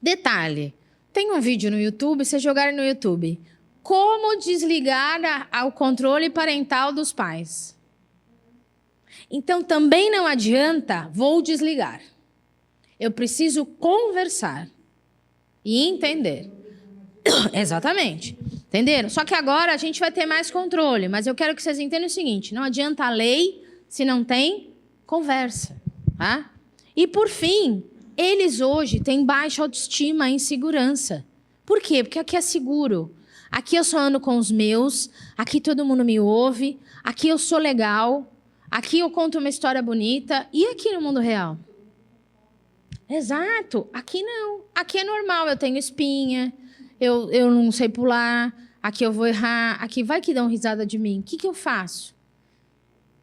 Detalhe, tem um vídeo no YouTube, vocês jogarem no YouTube, como desligar o controle parental dos pais. Então, também não adianta, vou desligar. Eu preciso conversar e entender. Exatamente. Entenderam? Só que agora a gente vai ter mais controle, mas eu quero que vocês entendam o seguinte, não adianta a lei se não tem conversa. Tá? E, por fim, eles hoje têm baixa autoestima e insegurança. Por quê? Porque aqui é seguro. Aqui eu só ando com os meus, aqui todo mundo me ouve, aqui eu sou legal, aqui eu conto uma história bonita. E aqui no mundo real? Exato. Aqui não. Aqui é normal, eu tenho espinha, eu não sei pular, aqui eu vou errar, aqui vai que dão risada de mim. O que eu faço?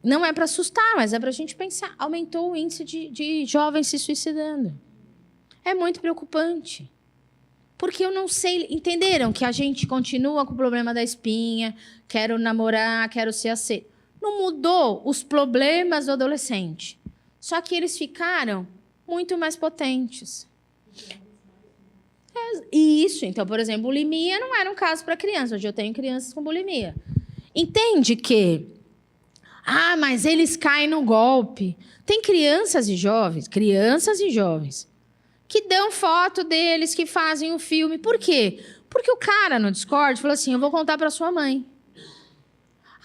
Não é para assustar, mas é para a gente pensar. Aumentou o índice de jovens se suicidando. É muito preocupante. Porque eu não sei... Entenderam que a gente continua com o problema da espinha, quero namorar, quero ser aceito. Não mudou os problemas do adolescente. Só que eles ficaram muito mais potentes. Isso. Então, por exemplo, bulimia não era um caso para criança. Hoje eu tenho crianças com bulimia. Entende que... Ah, mas eles caem no golpe. Tem crianças e jovens, que dão foto deles, que fazem o filme. Por quê? Porque o cara no Discord falou assim, eu vou contar para sua mãe.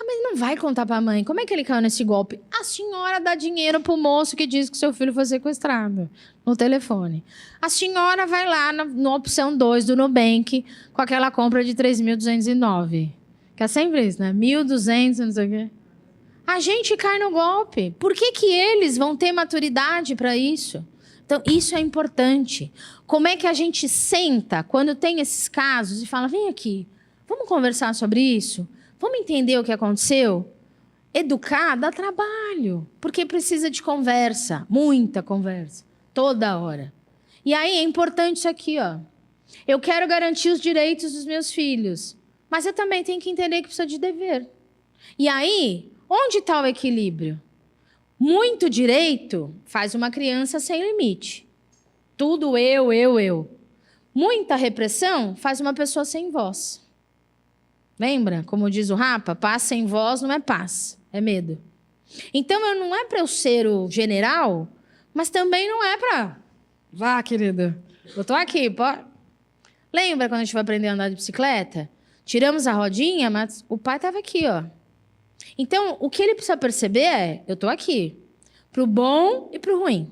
Ah, mas não vai contar pra mãe. Como é que ele caiu nesse golpe? A senhora dá dinheiro pro moço que diz que seu filho foi sequestrado no telefone. A senhora vai lá na opção 2 do Nubank com aquela compra de 3.209. Que é sempre isso, né? 1.200, não sei o quê. A gente cai no golpe. Por que que eles vão ter maturidade para isso? Então, isso é importante. Como é que a gente senta quando tem esses casos e fala, vem aqui, vamos conversar sobre isso? Vamos entender o que aconteceu? Educar dá trabalho, porque precisa de conversa, muita conversa, toda hora. E aí é importante isso aqui, ó. Eu quero garantir os direitos dos meus filhos, mas eu também tenho que entender que precisa de dever. E aí, onde está o equilíbrio? Muito direito faz uma criança sem limite. Tudo eu. Muita repressão faz uma pessoa sem voz. Lembra? Como diz o Rapa, paz sem voz não é paz, é medo. Então, não é para eu ser o general, mas também não é para... Vá, querida, eu tô aqui, pode... Lembra quando a gente foi aprender a andar de bicicleta? Tiramos a rodinha, mas o pai estava aqui, ó. Então, o que ele precisa perceber é, eu tô aqui, pro bom e pro ruim.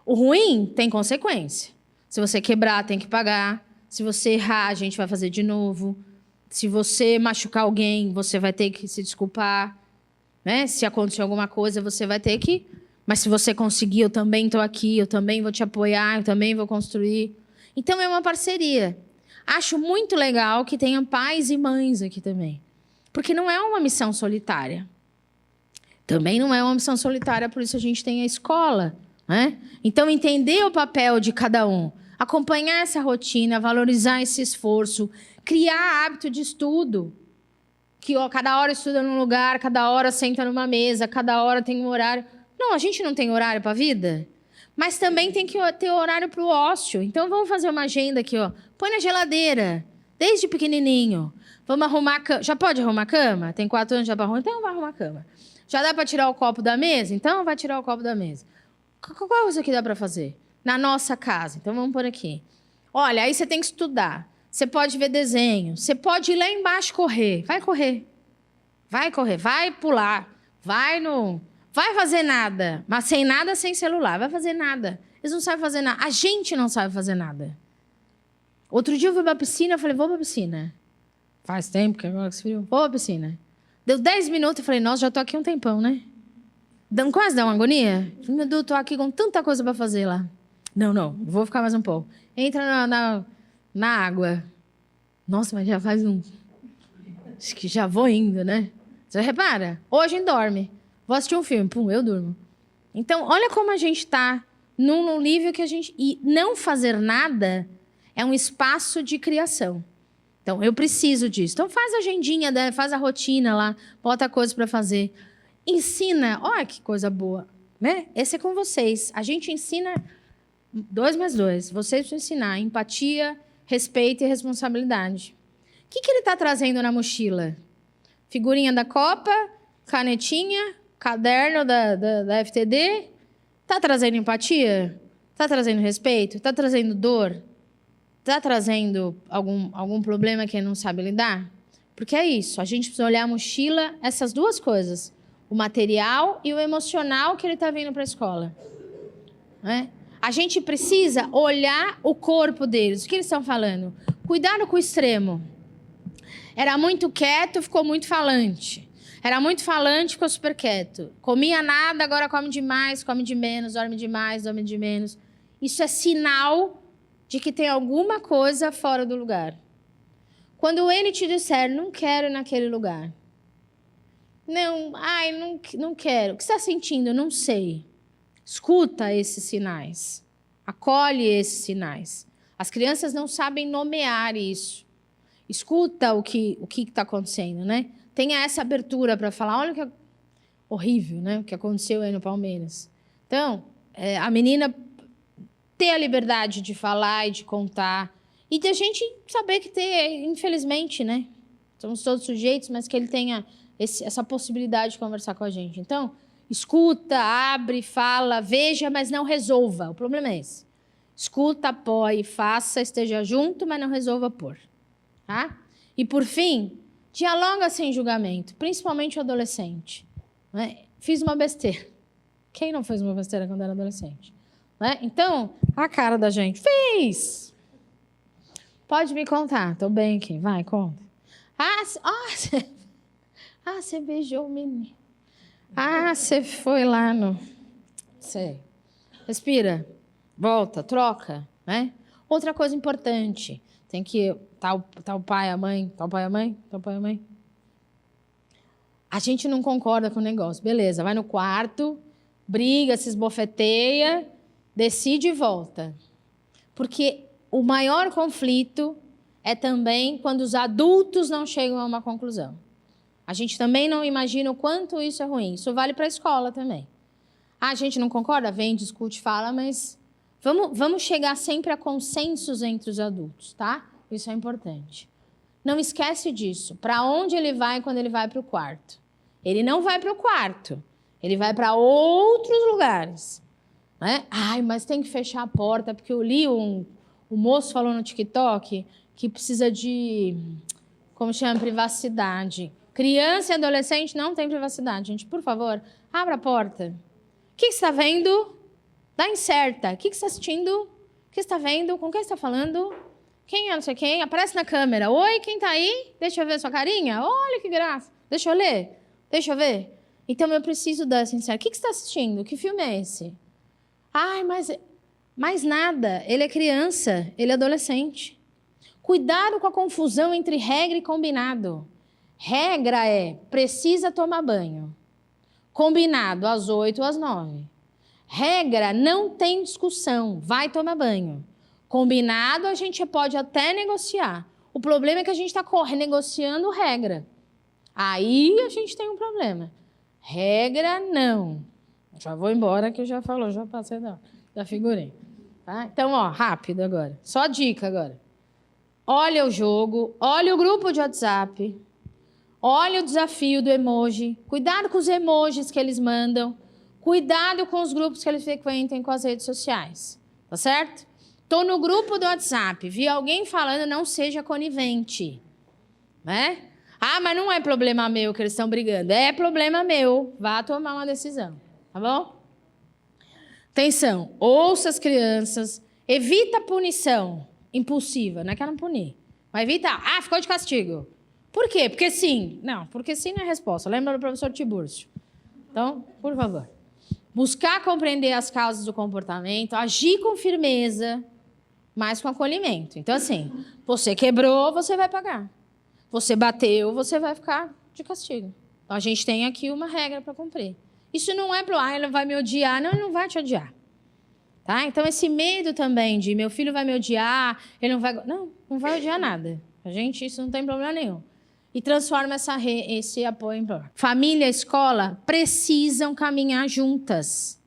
O ruim tem consequência. Se você quebrar, tem que pagar. Se você errar, a gente vai fazer de novo. Se você machucar alguém, você vai ter que se desculpar, né? Se acontecer alguma coisa, você vai ter que... Mas se você conseguir, eu também estou aqui, eu também vou te apoiar, eu também vou construir. Então, é uma parceria. Acho muito legal que tenha pais e mães aqui também. Porque não é uma missão solitária. Também não é uma missão solitária, por isso a gente tem a escola, né? Então, entender o papel de cada um, acompanhar essa rotina, valorizar esse esforço, criar hábito de estudo, que ó, cada hora estuda num lugar, cada hora senta numa mesa, cada hora tem um horário. Não, a gente não tem horário para a vida, mas também tem que ter horário para o ócio. Então, vamos fazer uma agenda aqui, ó. Põe na geladeira, desde pequenininho. Vamos arrumar a cama. Já pode arrumar a cama? Tem 4 anos já para arrumar? Então, vai arrumar a cama. Já dá para tirar o copo da mesa? Então, vai tirar o copo da mesa. Qual coisa que dá para fazer? Na nossa casa. Então, vamos por aqui. Olha, aí você tem que estudar. Você pode ver desenho. Você pode ir lá embaixo correr. Vai correr. Vai correr. Vai pular. Vai fazer nada. Mas sem nada, sem celular. Vai fazer nada. Eles não sabem fazer nada. A gente não sabe fazer nada. Outro dia eu fui para a piscina. Eu falei, vou para a piscina. Faz tempo que agora que esfriou. Vou para a piscina. Deu 10 minutos. Eu falei, nossa, já estou aqui um tempão, né? Quase dá uma agonia. Meu Deus, estou aqui com tanta coisa para fazer lá. Não. Vou ficar mais um pouco. Entra na água. Nossa, mas já faz um... Acho que já vou indo, né? Você repara? Hoje a gente dorme. Vou assistir um filme. Pum, eu durmo. Então, olha como a gente está num nível que a gente... E não fazer nada é um espaço de criação. Então, eu preciso disso. Então, faz a agendinha, faz a rotina lá, bota coisas para fazer. Ensina. Olha que coisa boa, né? Esse é com vocês. A gente ensina 2 mais 2. Vocês precisam ensinar empatia, respeito e responsabilidade. O que ele está trazendo na mochila? Figurinha da Copa, canetinha, caderno da FTD. Está trazendo empatia? Está trazendo respeito? Está trazendo dor? Está trazendo algum problema que ele não sabe lidar? Porque é isso, a gente precisa olhar a mochila, essas 2 coisas. O material e o emocional que ele está vindo para a escola. Né? A gente precisa olhar o corpo deles. O que eles estão falando? Cuidado com o extremo. Era muito quieto, ficou muito falante. Era muito falante, ficou super quieto. Comia nada, agora come demais, come de menos, dorme demais, dorme de menos. Isso é sinal de que tem alguma coisa fora do lugar. Quando ele te disser, não quero ir naquele lugar. Não quero. O que você está sentindo? Eu não sei. Escuta esses sinais. Acolhe esses sinais. As crianças não sabem nomear isso. Escuta o que está acontecendo, né? Tenha essa abertura para falar, olha o que é horrível, né? O que aconteceu aí no Palmeiras. Então, a menina ter a liberdade de falar e de contar. E de a gente saber que infelizmente, né? Somos todos sujeitos, mas que ele tenha essa possibilidade de conversar com a gente. Então, escuta, abre, fala, veja, mas não resolva. O problema é esse. Escuta, apoie, faça, esteja junto, mas não resolva pôr. Tá? E, por fim, Dialoga sem julgamento, principalmente o adolescente. Né? Fiz uma besteira. Quem não fez uma besteira quando era adolescente? Né? Então, a cara da gente. Fiz! Pode me contar. Tô bem aqui. Vai, conta. Você beijou o menino. Você foi lá no... Sei. Respira. Volta. Troca. Né? Outra coisa importante. Tem que... Tá o pai, a mãe. Tá o pai, a mãe. Tá o pai, a mãe. A gente não concorda com o negócio. Beleza. Vai no quarto. Briga, se esbofeteia. Decide e volta. Porque o maior conflito é também quando os adultos não chegam a uma conclusão. A gente também não imagina o quanto isso é ruim. Isso vale para a escola também. A gente não concorda? Vem, discute, fala, mas vamos chegar sempre a consensos entre os adultos, tá? Isso é importante. Não esquece disso. Para onde ele vai quando ele vai para o quarto? Ele não vai para o quarto. Ele vai para outros lugares. Né? Mas tem que fechar a porta, porque eu li o moço falou no TikTok que precisa de, como chama, privacidade. Criança e adolescente não tem privacidade. Gente, por favor, abra a porta. O que você está vendo? Dá incerta. O que você está assistindo? O que você está vendo? Com quem você está falando? Quem é não sei quem? Aparece na câmera. Oi, quem está aí? Deixa eu ver sua carinha. Olha que graça. Deixa eu ler. Deixa eu ver. Então, eu preciso dar sincera. O que você está assistindo? Que filme é esse? Mas nada. Ele é criança. Ele é adolescente. Cuidado com a confusão entre regra e combinado. Regra é, precisa tomar banho. Combinado, às 8 ou às 9. Regra, não tem discussão. Vai tomar banho. Combinado, a gente pode até negociar. O problema é que a gente está negociando regra. Aí a gente tem um problema. Regra, não. Já vou embora que eu já passei da figurinha. Tá? Então, rápido agora. Só dica agora. Olha o jogo, olha o grupo de WhatsApp, olha o desafio do emoji. Cuidado com os emojis que eles mandam. Cuidado com os grupos que eles frequentam com as redes sociais. Tá certo? Tô no grupo do WhatsApp, vi alguém falando, não seja conivente. Né? Mas não é problema meu que eles estão brigando. É problema meu. Vá tomar uma decisão. Tá bom? Atenção. Ouça as crianças. Evita a punição impulsiva. Não é que ela não punir. Mas evita. Ficou de castigo. Por quê? Porque sim. Não, porque sim não é resposta. Lembra do professor Tiburcio. Então, por favor. Buscar compreender as causas do comportamento. Agir com firmeza, mas com acolhimento. Então, assim, você quebrou, você vai pagar. Você bateu, você vai ficar de castigo. Então, a gente tem aqui uma regra para cumprir. Isso não é para ele vai me odiar. Não, ele não vai te odiar. Tá? Então, esse medo também de meu filho vai me odiar, ele não vai... Não vai odiar nada. A gente, isso não tem problema nenhum. E transforma esse apoio em problema. Família e escola precisam caminhar juntas.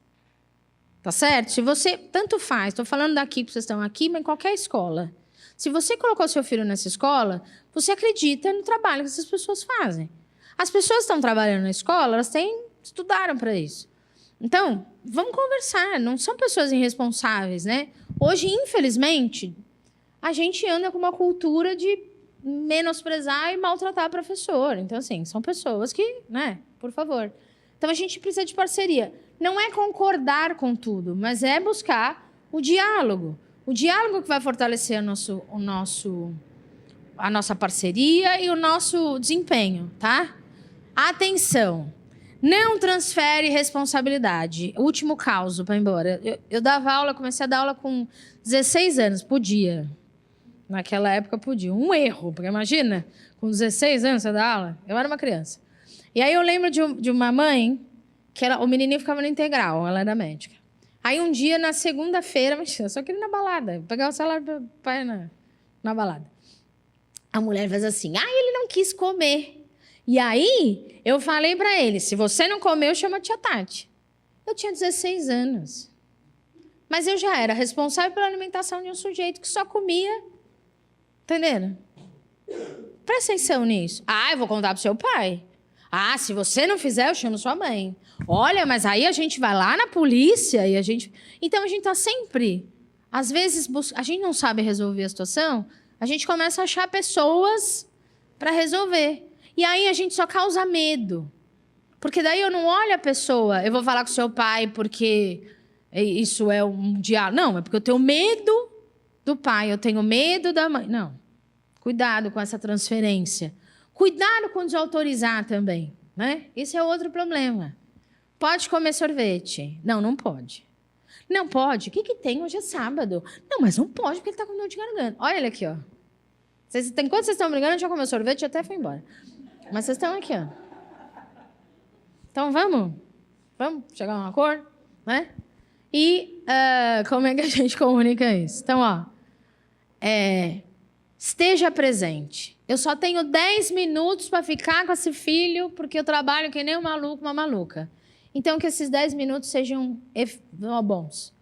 Tá certo? Se você... Tanto faz. Estou falando daqui que vocês estão aqui, mas em qualquer escola. Se você colocou seu filho nessa escola, você acredita no trabalho que essas pessoas fazem. As pessoas que estão trabalhando na escola, elas estudaram para isso. Então, vamos conversar. Não são pessoas irresponsáveis, né? Hoje, infelizmente, a gente anda com uma cultura de menosprezar e maltratar professor. Então, assim, são pessoas que, né? Por favor. Então, a gente precisa de parceria. Não é concordar com tudo, mas é buscar o diálogo. O diálogo que vai fortalecer a nossa parceria e o nosso desempenho, tá? Atenção! Não transfere responsabilidade. Último caso para ir embora. Eu dava aula, comecei a dar aula com 16 anos. Podia. Naquela época podia. Um erro, porque imagina, com 16 anos você dá aula. Eu era uma criança. E aí eu lembro de uma mãe, que o menininho ficava no integral, ela era médica. Aí um dia, na segunda-feira, eu só queria ir na balada, pegar o salário para o pai na balada. A mulher faz assim, ele não quis comer. E aí, eu falei para ele, se você não comeu, chama a tia Tati. Eu tinha 16 anos. Mas eu já era responsável pela alimentação de um sujeito que só comia. Entenderam? Presta atenção nisso. Eu vou contar pro seu pai. Se você não fizer, eu chamo sua mãe. Olha, mas aí a gente vai lá na polícia e a gente... Então, a gente está sempre... Às vezes, a gente não sabe resolver a situação, a gente começa a achar pessoas para resolver. E aí a gente só causa medo. Porque daí eu não olho a pessoa, eu vou falar com seu pai porque isso é um diálogo. Não, é porque eu tenho medo do pai, eu tenho medo da mãe. Não. Cuidado com essa transferência. Cuidado com desautorizar também, né? Esse é outro problema. Pode comer sorvete? Não, não pode. Não pode? O que tem? Hoje é sábado. Não, mas não pode porque ele está com dor de garganta. Olha ele aqui, ó. Enquanto vocês estão brigando, eu já comeu sorvete e até foi embora. Mas vocês estão aqui, ó. Então, vamos chegar a um acordo, né? E como é que a gente comunica isso? Então, ó, esteja presente. Eu só tenho 10 minutos para ficar com esse filho, porque eu trabalho que nem um maluco, uma maluca. Então, que esses 10 minutos sejam bons.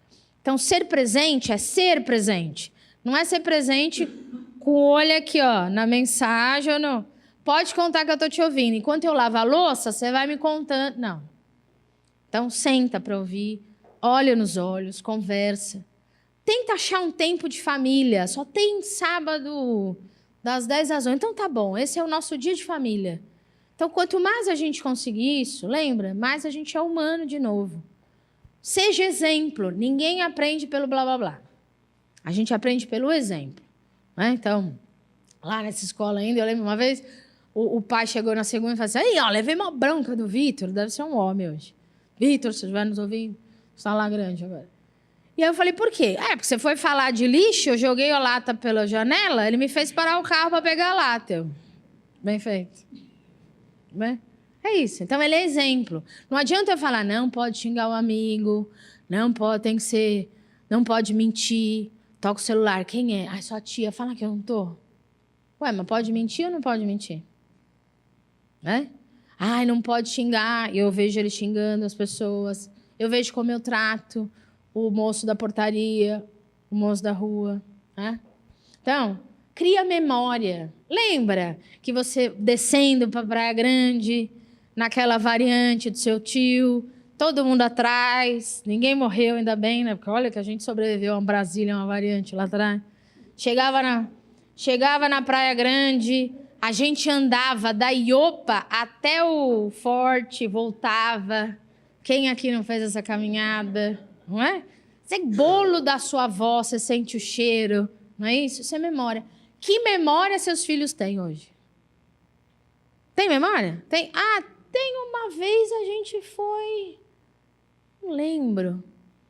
Então, ser presente é ser presente. Não é ser presente com o olho aqui, ó, na mensagem ou não. Pode contar que eu estou te ouvindo. Enquanto eu lavo a louça, você vai me contando. Não. Então, senta para ouvir, olha nos olhos, conversa. Tenta achar um tempo de família. Só tem sábado das 10 às 11. Então, tá bom. Esse é o nosso dia de família. Então, quanto mais a gente conseguir isso, lembra? Mais a gente é humano de novo. Seja exemplo. Ninguém aprende pelo blá, blá, blá. A gente aprende pelo exemplo. Né? Então, lá nessa escola ainda, eu lembro uma vez... O pai chegou na segunda e falou assim, aí, ó, levei uma bronca do Vitor, deve ser um homem hoje. Vitor, se estiver nos ouvindo, está lá grande agora. E aí eu falei, por quê? Porque você foi falar de lixo, eu joguei a lata pela janela, ele me fez parar o carro para pegar a lata. Bem feito. Bem, é isso. Então, ele é exemplo. Não adianta eu falar, não pode xingar o amigo, não pode, tem que ser, não pode mentir, toca o celular. Quem é? Ai, sua tia, fala que eu não tô. Ué, mas pode mentir ou não pode mentir? Né? Ai, não pode xingar. Eu vejo ele xingando as pessoas. Eu vejo como eu trato o moço da portaria, o moço da rua. Né? Então, cria memória. Lembra que você descendo para Praia Grande, naquela variante do seu tio, todo mundo atrás, ninguém morreu, ainda bem, né? Porque olha que a gente sobreviveu a Brasília, uma variante lá atrás. Chegava na Praia Grande... A gente andava da Iopa até o Forte, voltava. Quem aqui não fez essa caminhada? Não é? Você bolo da sua avó, você sente o cheiro. Não é isso? Isso é memória. Que memória seus filhos têm hoje? Tem memória? Tem? Tem uma vez a gente foi... Não lembro.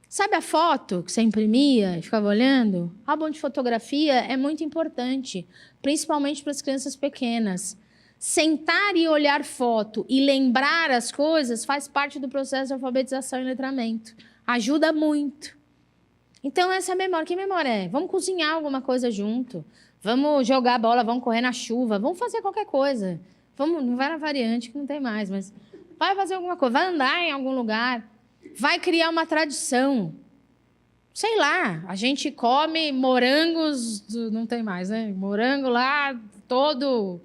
Sabe a foto que você imprimia e ficava olhando? Álbum de fotografia é muito importante, principalmente para as crianças pequenas. Sentar e olhar foto e lembrar as coisas faz parte do processo de alfabetização e letramento. Ajuda muito. Então, essa é a memória. Que memória é? Vamos cozinhar alguma coisa junto. Vamos jogar bola, vamos correr na chuva. Vamos fazer qualquer coisa. Não vai na variante, que não tem mais, mas vai fazer alguma coisa. Vai andar em algum lugar. Vai criar uma tradição. Sei lá, a gente come morangos... Não tem mais, né? Morango lá, toda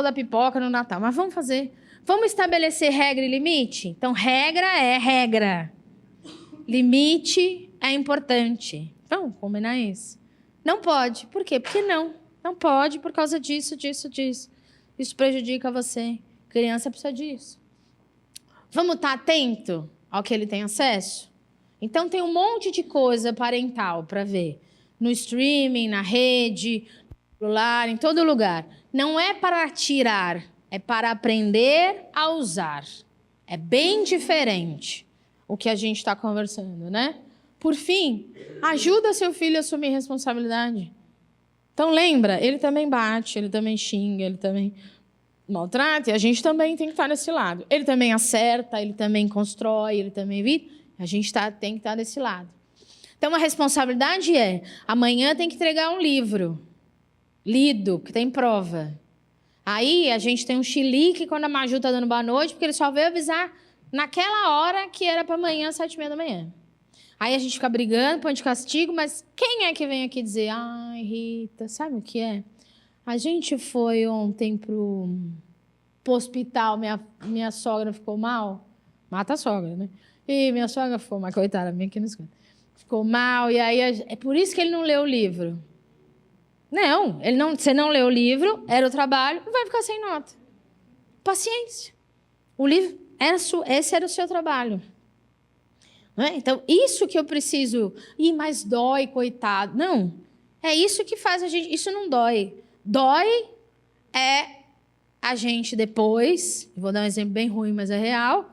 a pipoca no Natal. Mas vamos fazer. Vamos estabelecer regra e limite? Então, regra é regra. Limite é importante. Vamos combinar isso? Não pode. Por quê? Porque não. Não pode por causa disso. Isso prejudica você. Criança precisa disso. Vamos estar atento ao que ele tem acesso? Então, tem um monte de coisa parental para ver. No streaming, na rede, no celular, em todo lugar. Não é para tirar, é para aprender a usar. É bem diferente o que a gente está conversando, né? Por fim, ajuda seu filho a assumir responsabilidade. Então, lembra, ele também bate, ele também xinga, ele também... maltrata, e a gente também tem que estar nesse lado. Ele também acerta, ele também constrói, ele também vive. A gente tem que estar desse lado. Então, a responsabilidade é, amanhã tem que entregar um livro lido, que tem prova. Aí, a gente tem um chilique quando a Maju está dando boa noite, porque ele só veio avisar naquela hora que era para amanhã, 7h30 da manhã. Aí, a gente fica brigando, põe de castigo, mas quem é que vem aqui dizer, ai, Rita, sabe o que é? A gente foi ontem pro hospital, minha sogra ficou mal. Mata a sogra, né? E minha sogra ficou mal, coitada, minha aqui não escuta. Ficou mal, e aí é por isso que ele não leu o livro. Não, você não leu o livro, era o trabalho, vai ficar sem nota. Paciência. O livro, esse era o seu trabalho. Não é? Então, isso que eu preciso... mas dói, coitado. Não. É isso que faz a gente... Isso não dói. Dói é a gente depois... Vou dar um exemplo bem ruim, mas é real.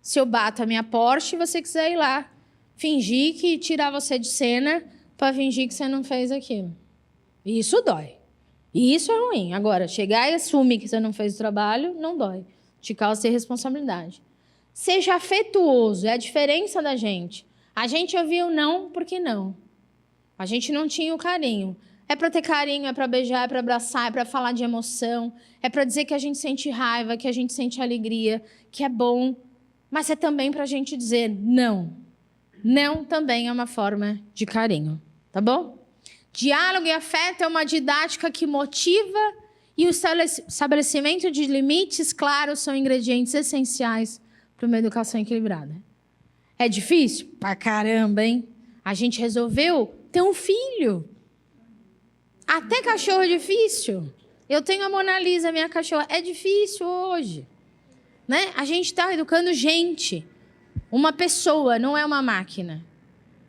Se eu bato a minha Porsche e você quiser ir lá fingir que tirar você de cena para fingir que você não fez aquilo. Isso dói. E isso é ruim. Agora, chegar e assumir que você não fez o trabalho, não dói. Te causa responsabilidade. Seja afetuoso, é a diferença da gente. A gente ouviu não porque não. A gente não tinha o carinho. É para ter carinho, é para beijar, é para abraçar, é para falar de emoção, é para dizer que a gente sente raiva, que a gente sente alegria, que é bom. Mas é também para a gente dizer não. Não também é uma forma de carinho, tá bom? Diálogo e afeto é uma didática que motiva e o estabelecimento de limites claros são ingredientes essenciais para uma educação equilibrada. É difícil? Pra caramba, hein? A gente resolveu ter um filho. Até cachorro é difícil. Eu tenho a Mona Lisa, minha cachorra. É difícil hoje. Né? A gente está educando gente. Uma pessoa, não é uma máquina.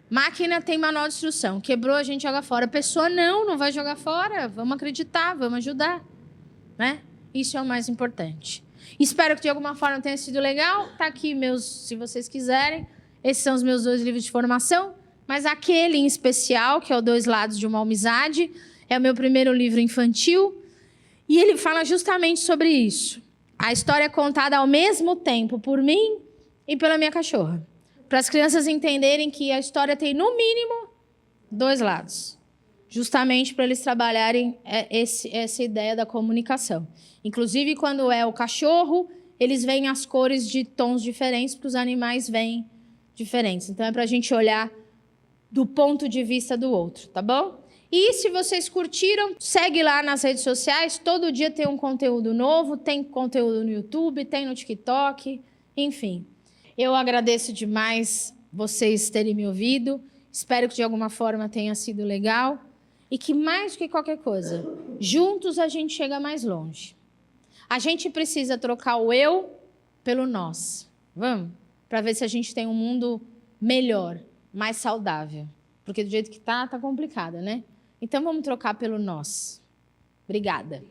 Máquina tem manual de instrução. Quebrou, a gente joga fora. Pessoa não vai jogar fora. Vamos acreditar, vamos ajudar. Né? Isso é o mais importante. Espero que de alguma forma tenha sido legal. Tá aqui se vocês quiserem. Esses são os meus 2 livros de formação. Mas aquele em especial, que é o 2 Lados de uma Amizade, é o meu primeiro livro infantil. E ele fala justamente sobre isso. A história é contada ao mesmo tempo por mim e pela minha cachorra. Para as crianças entenderem que a história tem, no mínimo, 2 lados. Justamente para eles trabalharem essa ideia da comunicação. Inclusive, quando é o cachorro, eles veem as cores de tons diferentes, porque os animais veem diferentes. Então, é para a gente olhar do ponto de vista do outro, tá bom? E se vocês curtiram, segue lá nas redes sociais. Todo dia tem um conteúdo novo, tem conteúdo no YouTube, tem no TikTok, enfim. Eu agradeço demais vocês terem me ouvido. Espero que de alguma forma tenha sido legal. E que mais do que qualquer coisa, juntos a gente chega mais longe. A gente precisa trocar o eu pelo nós. Vamos? Para ver se a gente tem um mundo melhor, mais saudável. Porque do jeito que tá complicado, né? Então vamos trocar pelo nós. Obrigada.